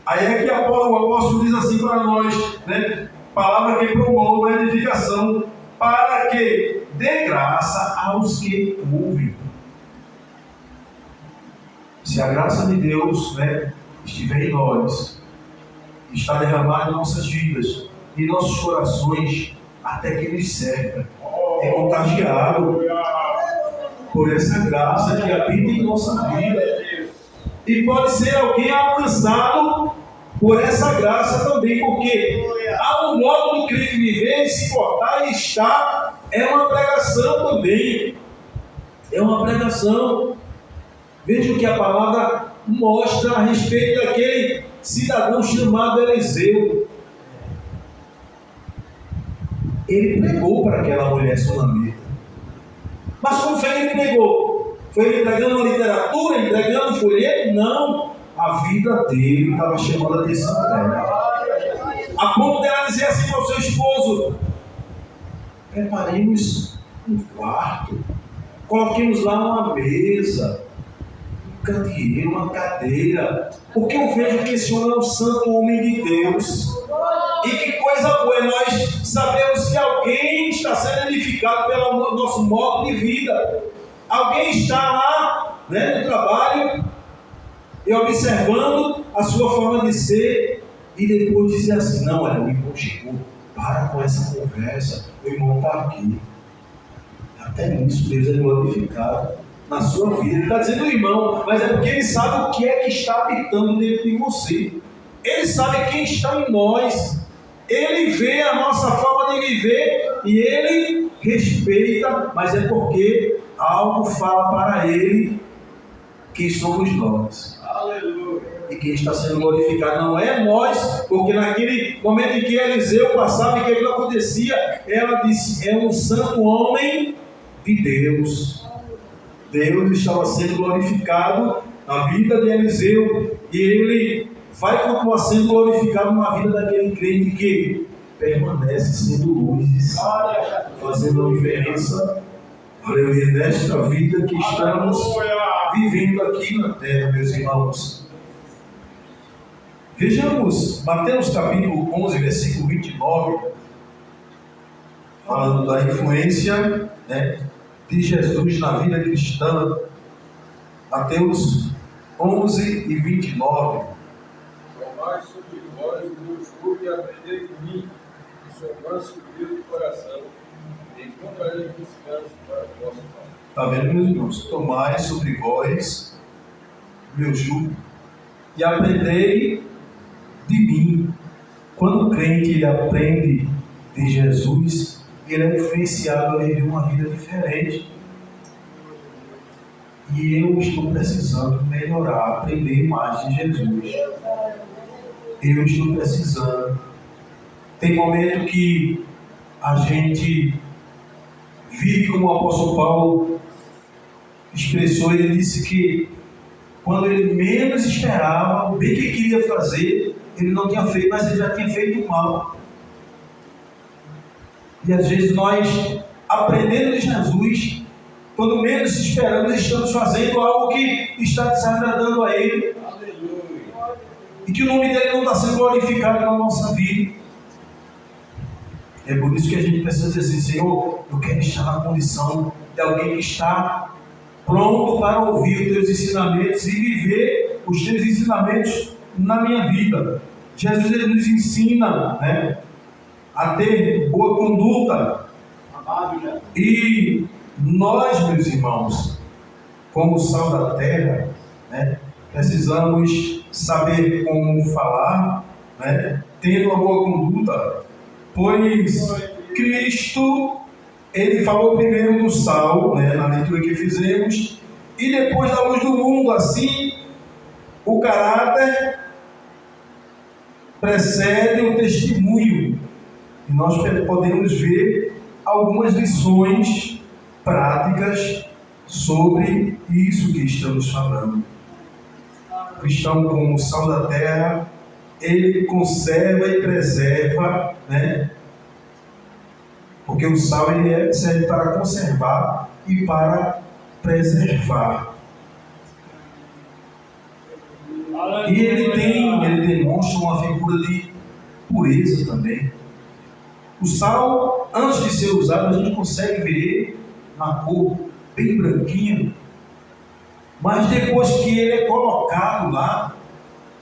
Aí é que o apóstolo diz assim para nós, né? Palavra que promove a edificação, para que dê graça aos que ouvem. Se a graça de Deus, né, estiver em nós, está derramada em nossas vidas, em nossos corações, até que nos serve, é contagiado por essa graça que habita em nossa vida. E pode ser alguém alcançado por essa graça também, porque há um modo do crente viver, se portar e estar, é uma pregação também. É uma pregação. Veja o que a palavra mostra a respeito daquele cidadão chamado Eliseu. Ele pregou para aquela mulher sunamita. Mas como foi que ele pregou? Foi ele entregando uma literatura, entregando um folheto? Não. A vida dele estava chamando a atenção dela. A ponto dela dizer assim para o seu esposo: preparemos um quarto, coloquemos lá uma mesa, um candeeiro, uma cadeira, porque eu vejo que esse homem é um santo homem de Deus. E que coisa boa é nós sabemos que alguém está sendo edificado pelo nosso modo de vida. Alguém está lá, né, no trabalho, e observando a sua forma de ser, e depois dizer assim: não, olha, o irmão chegou, para com essa conversa, o irmão está aqui. Até nisso Deus é glorificado. na sua vida. Ele está dizendo irmão, mas é porque ele sabe o que é que está habitando dentro de você. Ele sabe quem está em nós. Ele vê a nossa forma de viver e ele respeita, mas é porque algo fala para ele que somos nós. Aleluia. E quem está sendo glorificado não é nós, porque naquele momento em que Eliseu passava e que aquilo acontecia, ela disse: é um santo homem de Deus. Deus estava sendo glorificado na vida de Eliseu e ele vai continuar sendo glorificado na vida daquele crente que permanece sendo luz, fazendo a diferença, aleluia, nesta vida que estamos vivendo aqui na terra, meus irmãos. Vejamos Mateus capítulo 11, versículo 29, falando da influência, de Jesus na vida cristã. Mateus 11 e 29. Tomai sobre vós o meu jugo e aprendei de mim, que sou manso e humilde de coração, e encontrareis descanso para a vossa alma. Está vendo, meus irmãos? Tomai sobre vós o meu jugo e aprendei de mim. Quando o crente ele aprende de Jesus, ele é influenciado a viver uma vida diferente. E eu estou precisando melhorar, aprender mais de Jesus. Eu estou precisando. Tem momento que a gente vive como o apóstolo Paulo expressou. Ele disse que quando ele menos esperava, o bem que ele queria fazer, ele não tinha feito, mas ele já tinha feito o mal. E às vezes nós, aprendendo de Jesus, quando menos esperamos, estamos fazendo algo que está desagradando a Ele. Aleluia. E que o nome dele não está sendo glorificado na nossa vida. É por isso que a gente precisa dizer assim: Senhor, eu quero estar na condição de alguém que está pronto para ouvir os teus ensinamentos e viver os teus ensinamentos na minha vida. Jesus ele nos ensina, a ter boa conduta. E nós, meus irmãos, como sal da terra, precisamos saber como falar, tendo uma boa conduta, pois Cristo, ele falou primeiro do sal, na leitura que fizemos, e depois da luz do mundo. Assim, o caráter precede o testemunho, e nós podemos ver algumas lições práticas sobre isso que estamos falando. O cristão, como sal da terra, ele conserva e preserva, porque o sal ele serve para conservar e para preservar. E ele demonstra uma figura de pureza também. O sal, antes de ser usado, a gente consegue ver na cor bem branquinha, mas depois que ele é colocado lá,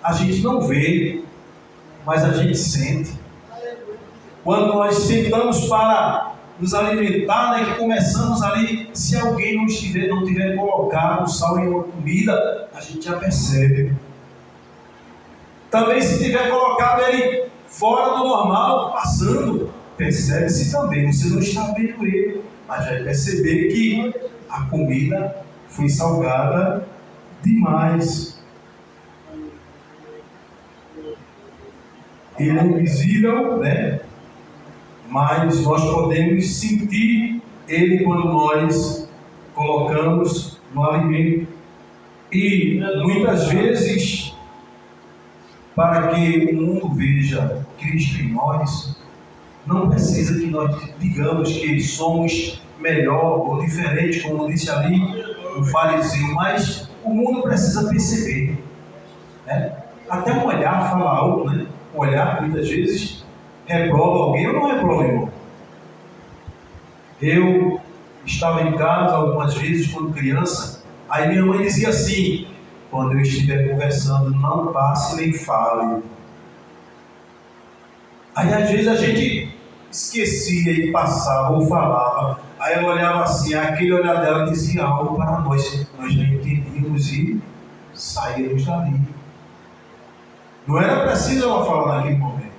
a gente não vê, mas a gente sente. Quando nós sentamos para nos alimentar, que começamos ali, se alguém não tiver colocado o sal em uma comida, a gente já percebe. Também se tiver colocado ele fora do normal, passando, percebe-se também. Você não está vendo ele, mas vai perceber que a comida foi salgada demais. Ele é invisível, mas nós podemos sentir ele quando nós colocamos no alimento. E muitas vezes, para que o mundo veja Cristo em nós, não precisa que nós digamos que somos melhor ou diferente, como disse ali o fariseu, mas o mundo precisa perceber. Até um olhar fala algo, Um olhar, muitas vezes, reprova alguém ou não reprova, irmão. Eu estava em casa algumas vezes quando criança, aí minha mãe dizia assim: quando eu estiver conversando, não passe nem fale. Aí às vezes a gente esquecia e passava ou falava. Aí eu olhava assim, aquele olhar dela dizia algo para nós. Nós não entendíamos e saímos dali. Não era preciso ela falar naquele momento.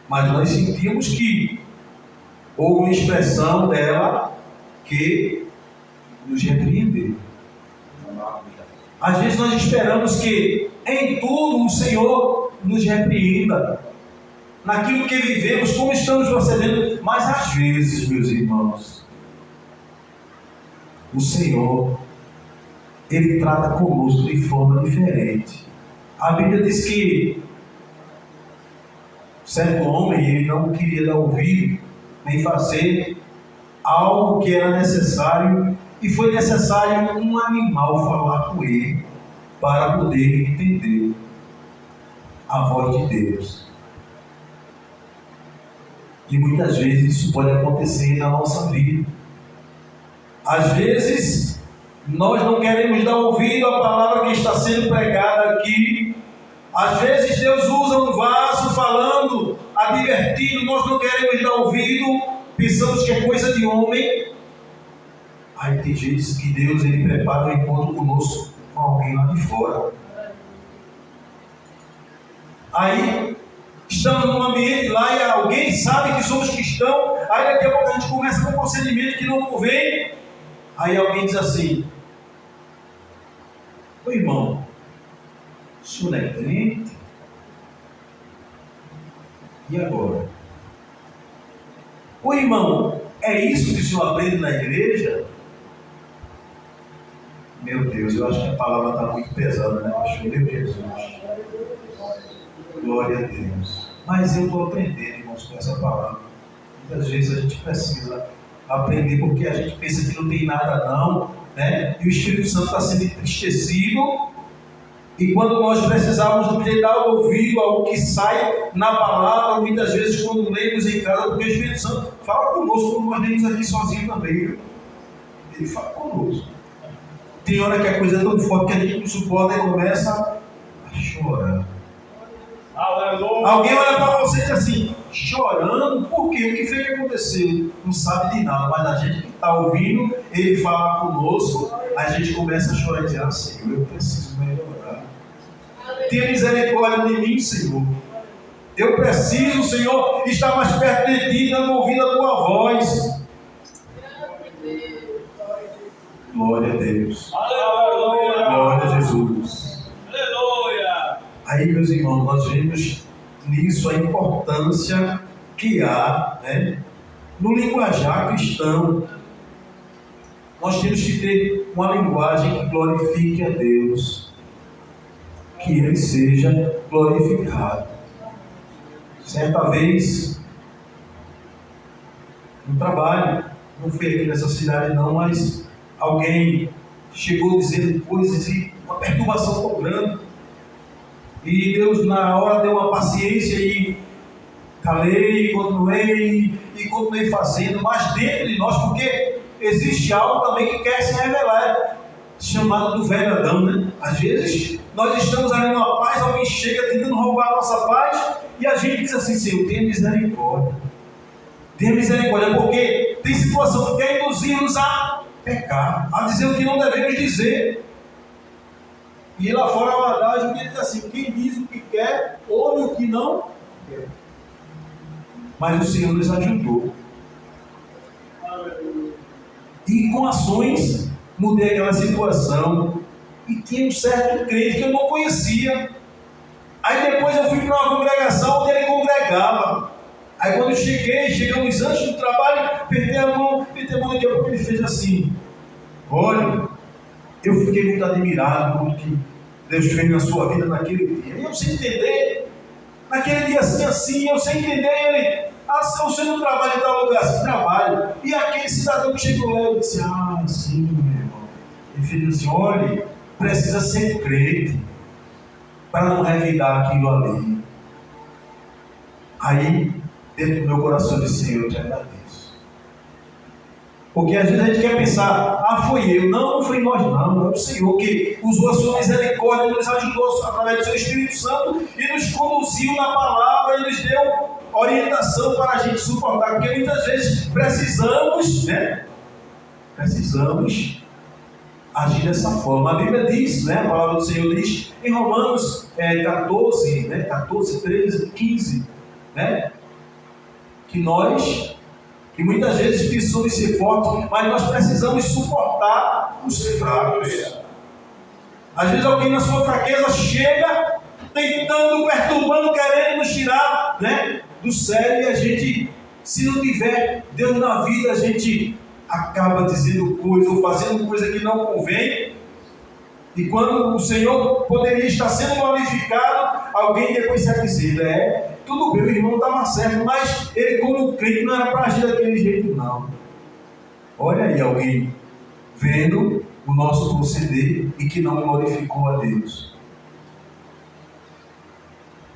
Mas nós sentimos que houve uma expressão dela que nos repreendeu. Às vezes nós esperamos que em tudo o Senhor nos repreenda. Naquilo que vivemos, como estamos procedendo. Mas às vezes, meus irmãos, o Senhor, Ele trata conosco de forma diferente. A Bíblia diz que certo homem, ele não queria dar ouvido, nem fazer algo que era necessário, e foi necessário um animal falar com ele, para poder entender a voz de Deus. E muitas vezes isso pode acontecer na nossa vida. Às vezes, nós não queremos dar ouvido à palavra que está sendo pregada aqui. Às vezes Deus usa um vaso falando, advertindo, nós não queremos dar ouvido, pensamos que é coisa de homem. Aí tem vezes que Deus ele prepara um encontro conosco com alguém lá de fora. Aí estamos num ambiente lá e alguém sabe que somos cristãos, aí daqui a pouco a gente começa com um procedimento que não convém. Aí alguém diz assim: ô irmão, o senhor é crente? E agora? Ô irmão, é isso que o senhor aprende na igreja? Meu Deus, eu acho que a palavra está muito pesada, né, pastor? Meu Jesus. Glória a Deus. Mas eu estou aprendendo, irmãos, com essa palavra. Muitas vezes a gente precisa aprender porque a gente pensa que não tem nada não, né? E o Espírito Santo está sendo entristecido. E quando nós precisamos de dar ouvido ao que sai na palavra, muitas vezes quando lemos em casa, porque o Espírito Santo fala conosco, como nós lemos aqui sozinho também. Ele fala conosco. Tem hora que a coisa é tão forte que a gente não suporta e começa a chorar. Aleluia. Alguém olha para você e diz assim, chorando, por quê? O que foi que aconteceu? Não sabe de nada, mas a gente que está ouvindo, ele fala conosco, a gente começa a chorar e dizer, ah, Senhor, eu preciso melhorar. Tenha misericórdia de mim, Senhor. Eu preciso, Senhor, estar mais perto de Ti, dando ouvido a Tua voz. Glória a Deus. Aleluia. Glória a Jesus. Aleluia. Aí, meus irmãos, nós vemos nisso a importância que há, né, no linguajar cristão. Nós temos que ter uma linguagem que glorifique a Deus, que Ele seja glorificado. Certa vez, no trabalho, não foi aqui nessa cidade não, mas alguém chegou dizendo coisas e uma perturbação tão grande. E Deus na hora deu uma paciência e calei, continuei fazendo, mas dentro de nós, porque existe algo também que quer se revelar, chamado do velho Adão, né? Às vezes nós estamos ali numa paz, alguém chega tentando roubar a nossa paz e a gente diz assim, Senhor, tenha misericórdia. Tenha misericórdia, porque tem situação que quer induzir-nos a pecar, a dizer o que não devemos dizer. E lá fora o adágio que ele diz assim, quem diz o que quer, ouve o que não quer. Mas o Senhor nos ajudou. E com ações mudei aquela situação. E tinha um certo crente que eu não conhecia. Aí depois eu fui para uma congregação onde ele congregava. Aí quando eu chegamos antes do trabalho, apertei a mão, daqui a pouco ele fez assim. Olha, eu fiquei muito admirado com o que Deus fez na sua vida naquele dia. E eu sem entender, naquele dia assim, eu sem entender, ele, você não trabalha em tal lugar, assim, trabalho. E aquele cidadão que chegou lá, eu disse, sim, meu irmão. Ele fez assim, olha, precisa ser crente para não revidar aquilo ali. Aí, dentro do meu coração, eu disse, Senhor, eu te agradeço. Porque às vezes a gente quer pensar, foi eu. Não foi nós não, é o Senhor que usou a sua misericórdia, nos ajudou através do seu Espírito Santo e nos conduziu na palavra e nos deu orientação para a gente suportar, porque muitas vezes precisamos, né? Precisamos agir dessa forma. A Bíblia diz, né? A palavra do Senhor diz em Romanos 14, né? 14, 13, 15, né? Que muitas vezes precisamos ser fortes, mas nós precisamos suportar os fracos. Às vezes alguém na sua fraqueza chega tentando, perturbando, querendo nos tirar, né, do sério, e a gente, se não tiver Deus na vida, a gente acaba dizendo coisa ou fazendo coisa que não convém. E quando o Senhor poderia estar sendo glorificado, alguém depois se dizer, tudo bem, o irmão estava certo, mas ele, como crente, não era para agir daquele jeito, não. Olha aí alguém vendo o nosso proceder e que não glorificou a Deus.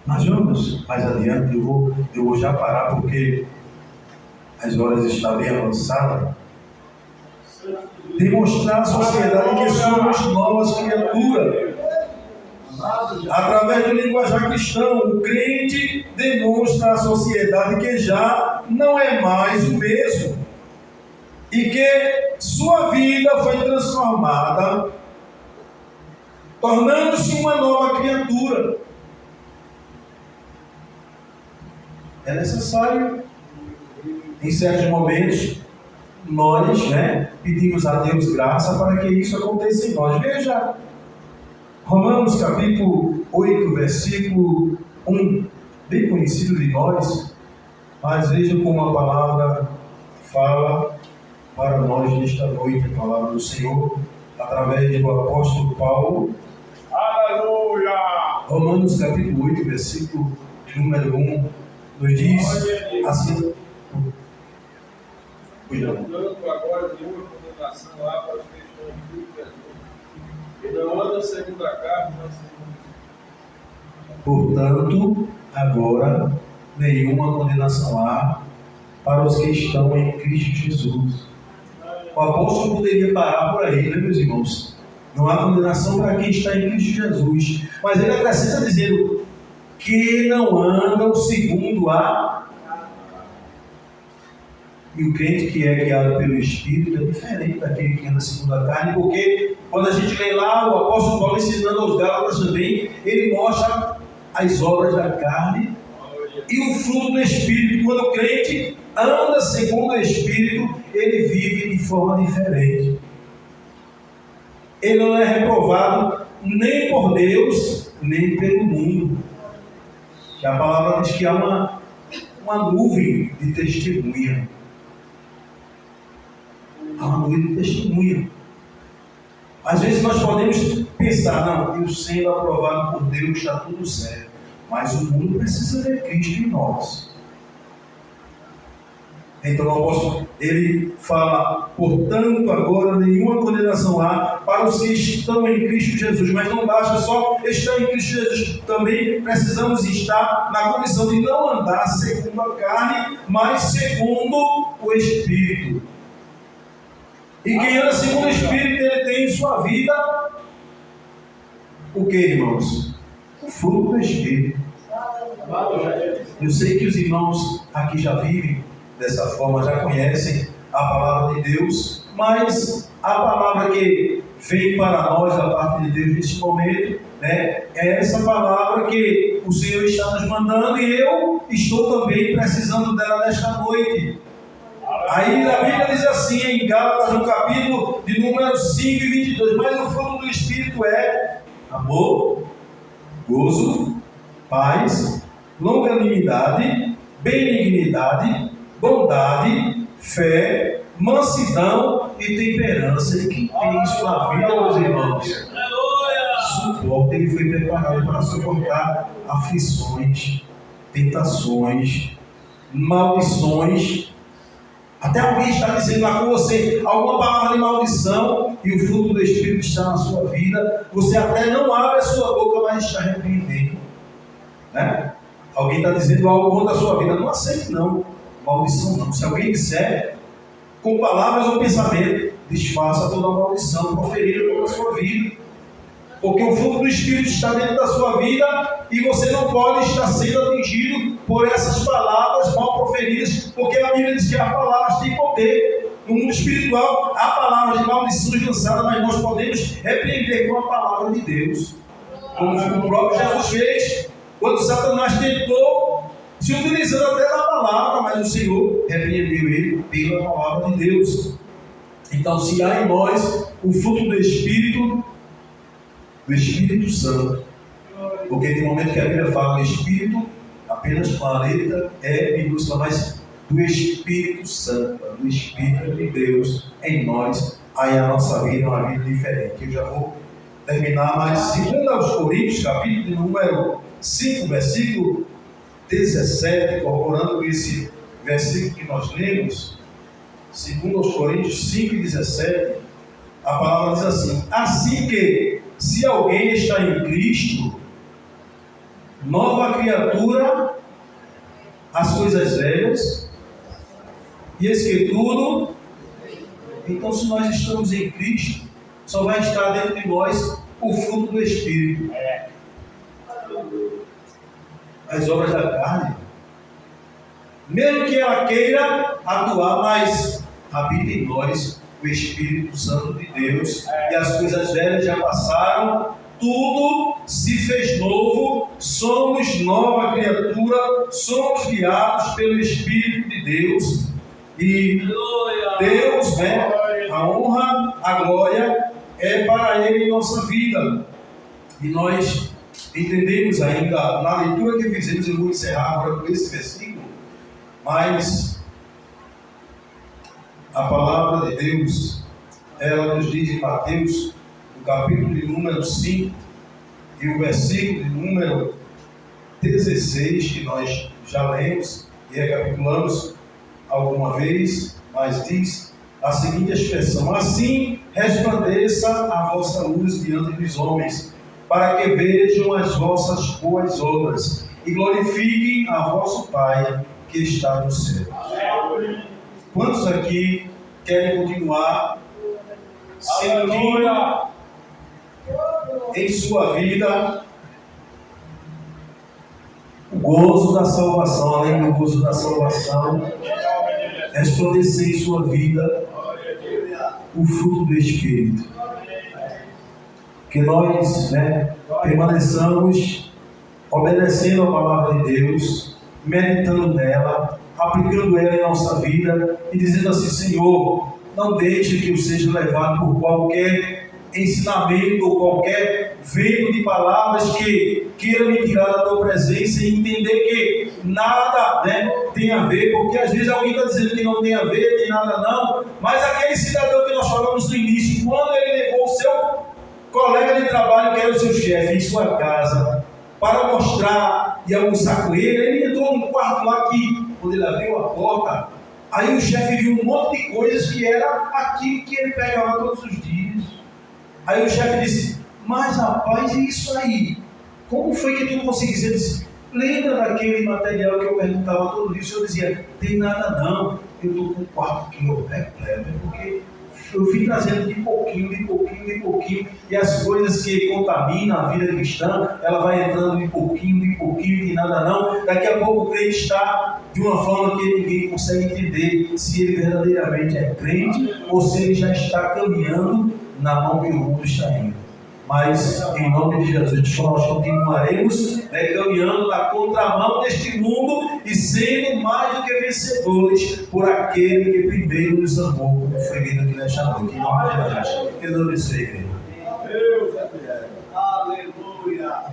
Mas vamos mais adiante, eu vou já parar porque as horas estão bem avançadas. Demonstrar à sociedade que somos novas criaturas. Através do linguajar cristão, o crente demonstra à sociedade que já não é mais o mesmo e que sua vida foi transformada, tornando-se uma nova criatura. É necessário, em certos momentos, nós, né, pedimos a Deus graça para que isso aconteça em nós. Veja, Romanos capítulo 8, versículo 1, bem conhecido de nós, mas veja como a palavra fala para nós nesta noite, a palavra do Senhor, através do apóstolo Paulo. Aleluia! Romanos capítulo 8, versículo número 1, nos diz assim. Portanto, agora nenhuma condenação há para os que estão em Cristo Jesus, e não andam segundo a carne, mas segundo o Espírito. Portanto, agora nenhuma condenação há para os que estão em Cristo Jesus. O apóstolo poderia parar por aí, né, meus irmãos? Não há condenação para quem está em Cristo Jesus. Mas ele acrescenta dizendo que não andam segundo a... E o crente que é guiado pelo Espírito é diferente daquele que anda segundo a carne, porque quando a gente lê lá o apóstolo Paulo ensinando aos Gálatas também, ele mostra as obras da carne e o fruto do Espírito. Quando o crente anda segundo o Espírito, ele vive de forma diferente. Ele não é reprovado nem por Deus, nem pelo mundo. Que a palavra diz que há uma nuvem de testemunha. Há uma nuvem de testemunha. Às vezes nós podemos pensar, não, eu sendo aprovado por Deus está tudo certo. Mas o mundo precisa ver Cristo em nós. Então o apóstolo, ele fala, portanto, agora nenhuma condenação há para os que estão em Cristo Jesus. Mas não basta só estar em Cristo Jesus, também precisamos estar na condição de não andar segundo a carne, mas segundo o Espírito. E quem anda segundo o Espírito, ele tem em sua vida o que, irmãos? O fruto do Espírito. Eu sei que os irmãos aqui já vivem dessa forma, já conhecem a palavra de Deus, mas a palavra que vem para nós da parte de Deus neste momento, né, é essa palavra que o Senhor está nos mandando e eu estou também precisando dela nesta noite. Aí a Bíblia diz assim em Gálatas, no capítulo de número 5 e 22, mas o fruto do Espírito é amor, gozo, paz, longanimidade, benignidade, bondade, fé, mansidão e temperança. E quem tem isso na vida, meus irmãos? Suporte, ele foi preparado para suportar aflições, tentações, maldições. Até alguém está dizendo lá com você alguma palavra de maldição e o fruto do Espírito está na sua vida. Você até não abre a sua boca, mas está repreendendo, né? Alguém está dizendo algo contra a sua vida, não aceite não, maldição não. Se alguém disser com palavras ou pensamento, desfaça toda a maldição proferida contra a sua vida. Porque o fruto do Espírito está dentro da sua vida e você não pode estar sendo atingido por essas palavras mal proferidas, porque a Bíblia diz que as palavras têm poder. No mundo espiritual, há palavras de maldições lançadas, mas nós podemos repreender com a palavra de Deus. Como o próprio Jesus fez, quando Satanás tentou, se utilizando até da palavra, mas o Senhor repreendeu ele pela palavra de Deus. Então, se há em nós o fruto do Espírito Santo, porque tem um momento que a Bíblia fala do Espírito, apenas com a letra é minúscula, mas do Espírito Santo, do Espírito de Deus em nós, aí a nossa vida é uma vida diferente. Eu já vou terminar, mas segundo aos Coríntios, capítulo de número 5, versículo 17, corroborando com esse versículo que nós lemos, segundo aos Coríntios 5 e 17, a palavra diz assim: assim que, se alguém está em Cristo, nova criatura, as coisas velhas, e eis que tudo. Então, se nós estamos em Cristo, só vai estar dentro de nós o fruto do Espírito. As obras da carne, mesmo que ela queira atuar, mas habita em nós o Espírito Santo de Deus, e as coisas velhas já passaram, tudo se fez novo, somos nova criatura, somos guiados pelo Espírito de Deus, e Deus, a honra, a glória é para Ele em nossa vida. E nós entendemos ainda, na leitura que fizemos, eu vou encerrar agora com esse versículo, mas a palavra de Deus, ela nos diz em Mateus, no capítulo de número 5, e o versículo de número 16, que nós já lemos e recapitulamos alguma vez, mas diz a seguinte expressão: assim resplandeça a vossa luz diante dos homens, para que vejam as vossas boas obras e glorifiquem a vosso Pai que está no céu. Quantos aqui querem continuar sentindo em sua vida o gozo da salvação, além do gozo da salvação, resplandecer em sua vida o fruto do Espírito? Que nós permaneçamos obedecendo a palavra de Deus, meditando nela, aplicando ela em nossa vida e dizendo assim: Senhor, não deixe que eu seja levado por qualquer ensinamento ou qualquer vento de palavras que queira me tirar da tua presença, e entender que nada tem a ver, porque às vezes alguém está dizendo que não tem a ver, tem nada não, mas aquele cidadão que nós falamos no início, quando ele levou o seu colega de trabalho, que era o seu chefe, em sua casa, para mostrar e almoçar com ele entrou num quarto lá que, quando ele abriu a porta, aí o chefe viu um monte de coisas que era aquilo que ele pegava todos os dias. Aí o chefe disse: mas rapaz, e isso aí? Como foi que tu conseguiste? Ele disse: lembra daquele material que eu perguntava todo dia? O senhor dizia: tem nada não, eu estou com 4 quilos repleto, porque eu fui trazendo de pouquinho, e as coisas que contaminam a vida cristã, ela vai entrando de pouquinho, de nada não. Daqui a pouco o crente está de uma forma que ninguém consegue entender se ele verdadeiramente é crente ou se ele já está caminhando na mão que o mundo está indo. Mas, em nome de Jesus, nós continuaremos caminhando na contramão deste mundo e sendo mais do que vencedores por aquele que primeiro nos amou, como foi lido aqui nesta noite. Em nome de Jesus. Que Deus abençoe, igreja. Deus é fiel. Aleluia.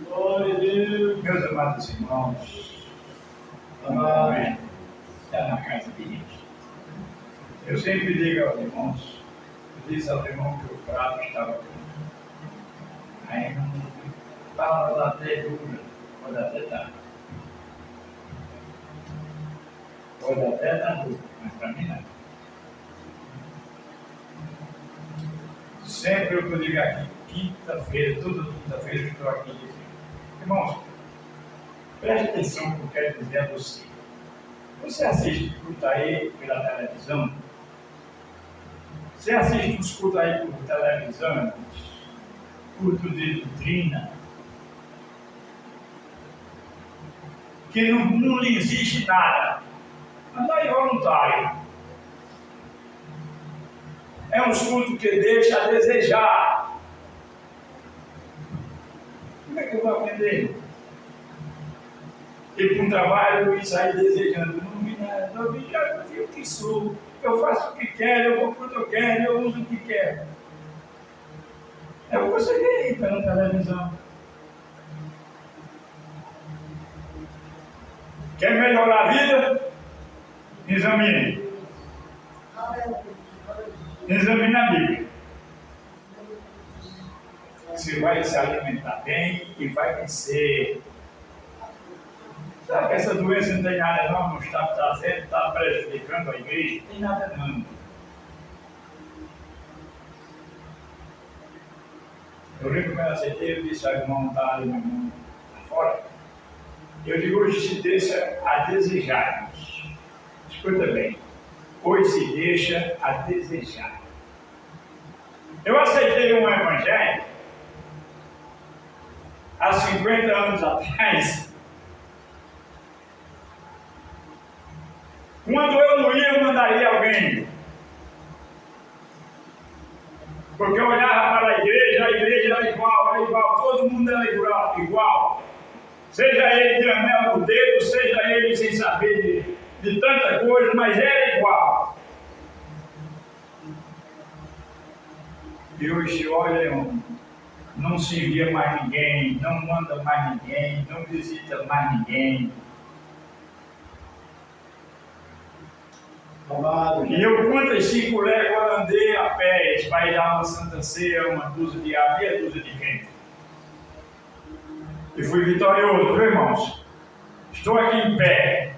Glória a Deus. Meus amados irmãos, amém. Está na casa de Deus. Eu sempre digo aos irmãos, disse ao irmão que o prato estava pronto. Aí não estava até dura, pode até estar. Pode até estar dura, mas para mim não. Sempre eu digo aqui, quinta-feira, toda quinta-feira eu estou aqui dizendo: irmãos, preste atenção no que eu quero dizer a você. Você assiste culto aí pela televisão? Você assiste uns cultos aí por televisão, culto de doutrina, que não lhe existe nada. Mas não é voluntário. É um culto que deixa a desejar. Como é que eu vou aprender? Ir para um trabalho e sair desejando. Não vi nada, não vi o que sou. Eu faço o que quero, eu vou quando eu quero, eu uso o que quero. É o que você vê aí pela televisão. Quer melhorar a vida? Examine. Examine a Bíblia. Você vai se alimentar bem e vai vencer. Sabe que essa doença não tem nada não está trazendo, está prejudicando a igreja? Não tem nada não. Eu lembro quando eu aceitei, eu disse ao irmão, está ali, meu irmão, está fora. Eu digo, hoje se deixa a desejarmos. Escuta bem. Hoje se deixa a desejar. Eu aceitei um evangelho há 50 anos atrás. Quando eu não ia, eu mandaria alguém. Porque eu olhava para a igreja era igual, todo mundo era igual. Seja ele de anel no dedo, seja ele sem saber de tanta coisa, mas era igual. E hoje, olha, não se envia mais ninguém, não manda mais ninguém, não visita mais ninguém. E eu, quantas 5 léguas andei a pé para ir dar uma Santa Ceia, uma dúzia de ave e a dúzia de crente. E fui vitorioso, viu, irmãos? Estou aqui em pé,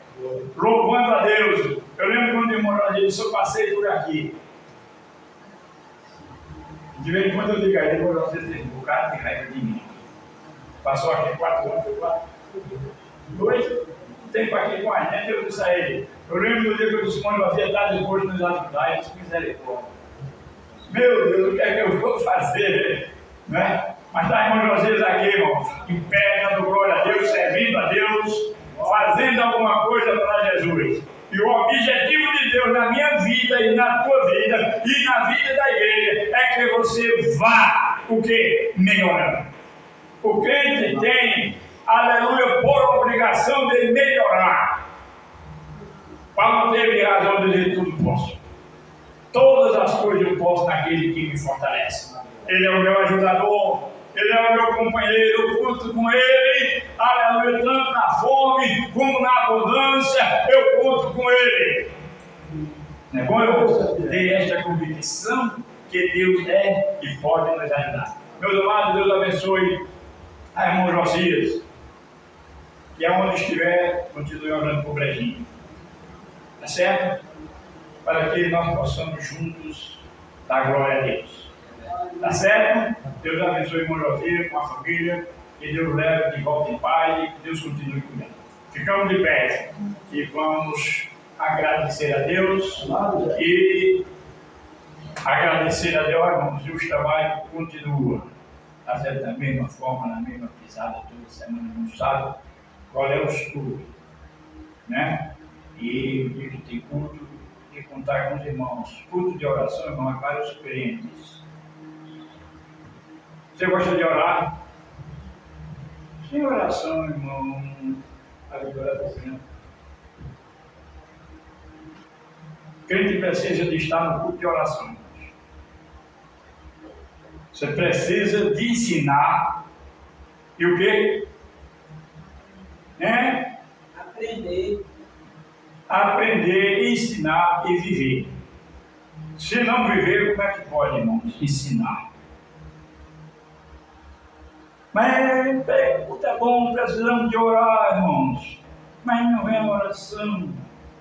louvando a Deus. Eu lembro quando eu morava ali, eu passei por aqui. De vez em quando eu digo a ele, você tem um bocado de raiva de mim. Passou aqui 4 anos, foi 4. 2 tempo aqui com a gente, eu disse a ele. Eu lembro do dia que eu disse, quando você está depois nos ajudar, ele disse, misericórdia. Meu Deus, o que é que eu vou fazer? Né? Mas está irmão Josias aqui, irmão, em pé, dando glória a Deus, servindo a Deus, fazendo alguma coisa para Jesus. E o objetivo de Deus na minha vida e na tua vida e na vida da igreja é que você vá, o quê? Melhorando. O crente tem, aleluia, por obrigação de melhorar. Paulo teve razão de dizer tudo posso. Todas as coisas eu posso naquele que me fortalece. Ele é o meu ajudador, ele é o meu companheiro, eu conto com ele, aleluia, tanto na fome como na abundância, eu conto com ele. Não é bom eu ter esta convicção que Deus é e pode nos ajudar. Meus amados, Deus abençoe a irmão Josias, e aonde estiver, continue orando por Brejinho. Tá certo? Para que nós possamos juntos dar glória a Deus. Tá certo? Deus abençoe o irmão Josias com a família, que Deus leve de volta em paz e que Deus continue cuidando. Ficamos de pé e vamos agradecer a Deus e agradecer a Deus, irmãos, e os trabalhos continuam. Tá certo? Da mesma forma, na mesma pisada, toda semana no sábado. Qual é o estudo? Né? E o dia que tem culto, de contar com os irmãos. Culto de oração, irmão, é para os crentes. Você gosta de orar? Sem oração, irmão, a vida é assim. Crente precisa de estar no culto de oração. Você precisa de ensinar e o quê? Aprender, ensinar e viver. Se não viver, como é que pode, irmãos? Ensinar. Mas tá bom, precisamos de orar, irmãos. Mas não é oração,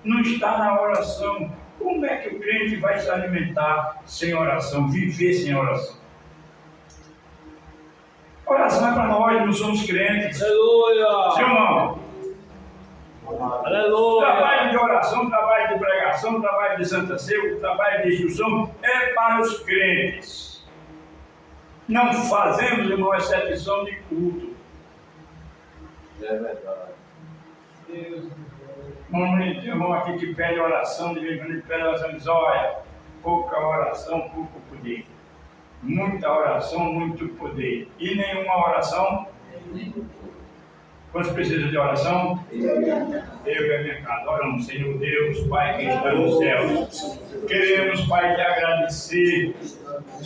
não está na oração. Como é que o crente vai se alimentar sem oração, viver sem oração? Oração é para nós, não somos crentes. Aleluia! Seu irmão, O trabalho de oração, o trabalho de pregação, o trabalho de Santa Ceia, o trabalho de instrução é para os crentes. Não fazemos, irmão, exceção de culto. É verdade. Irmão aqui que pede oração, de vez em quando ele pede oração, diz, olha, pouca oração, pouco poder. Muita oração, muito poder. E nenhuma oração. Quantos precisam de oração? Eu e a minha casa. Oramos, Senhor Deus, Pai que está nos céus. Queremos, Pai, te agradecer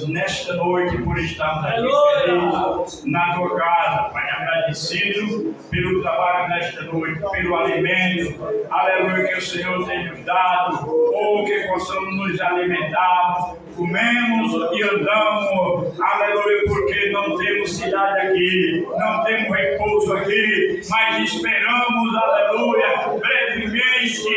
nesta noite por estarmos aqui felizes na tua casa, Pai. Agradecido pelo trabalho nesta noite, pelo alimento, aleluia, que o Senhor tem nos dado, ou que possamos nos alimentar. Comemos e andamos, aleluia, porque não temos cidade aqui, não temos repouso aqui, mas esperamos, aleluia, brevemente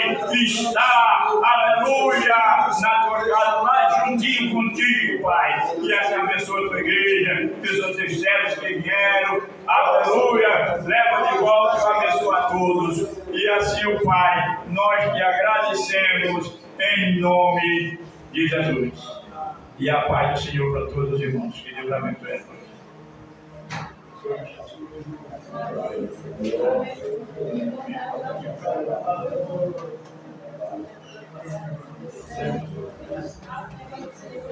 estar, aleluia, na tua casa, lá juntinho contigo, Pai. E assim abençoa a tua igreja, abençoa os teus servos que vieram, aleluia, leva de volta e abençoa a todos. E assim, o Pai, nós te agradecemos em nome de Jesus. E a paz do Senhor para todos os irmãos. Que Deus abençoe a todos.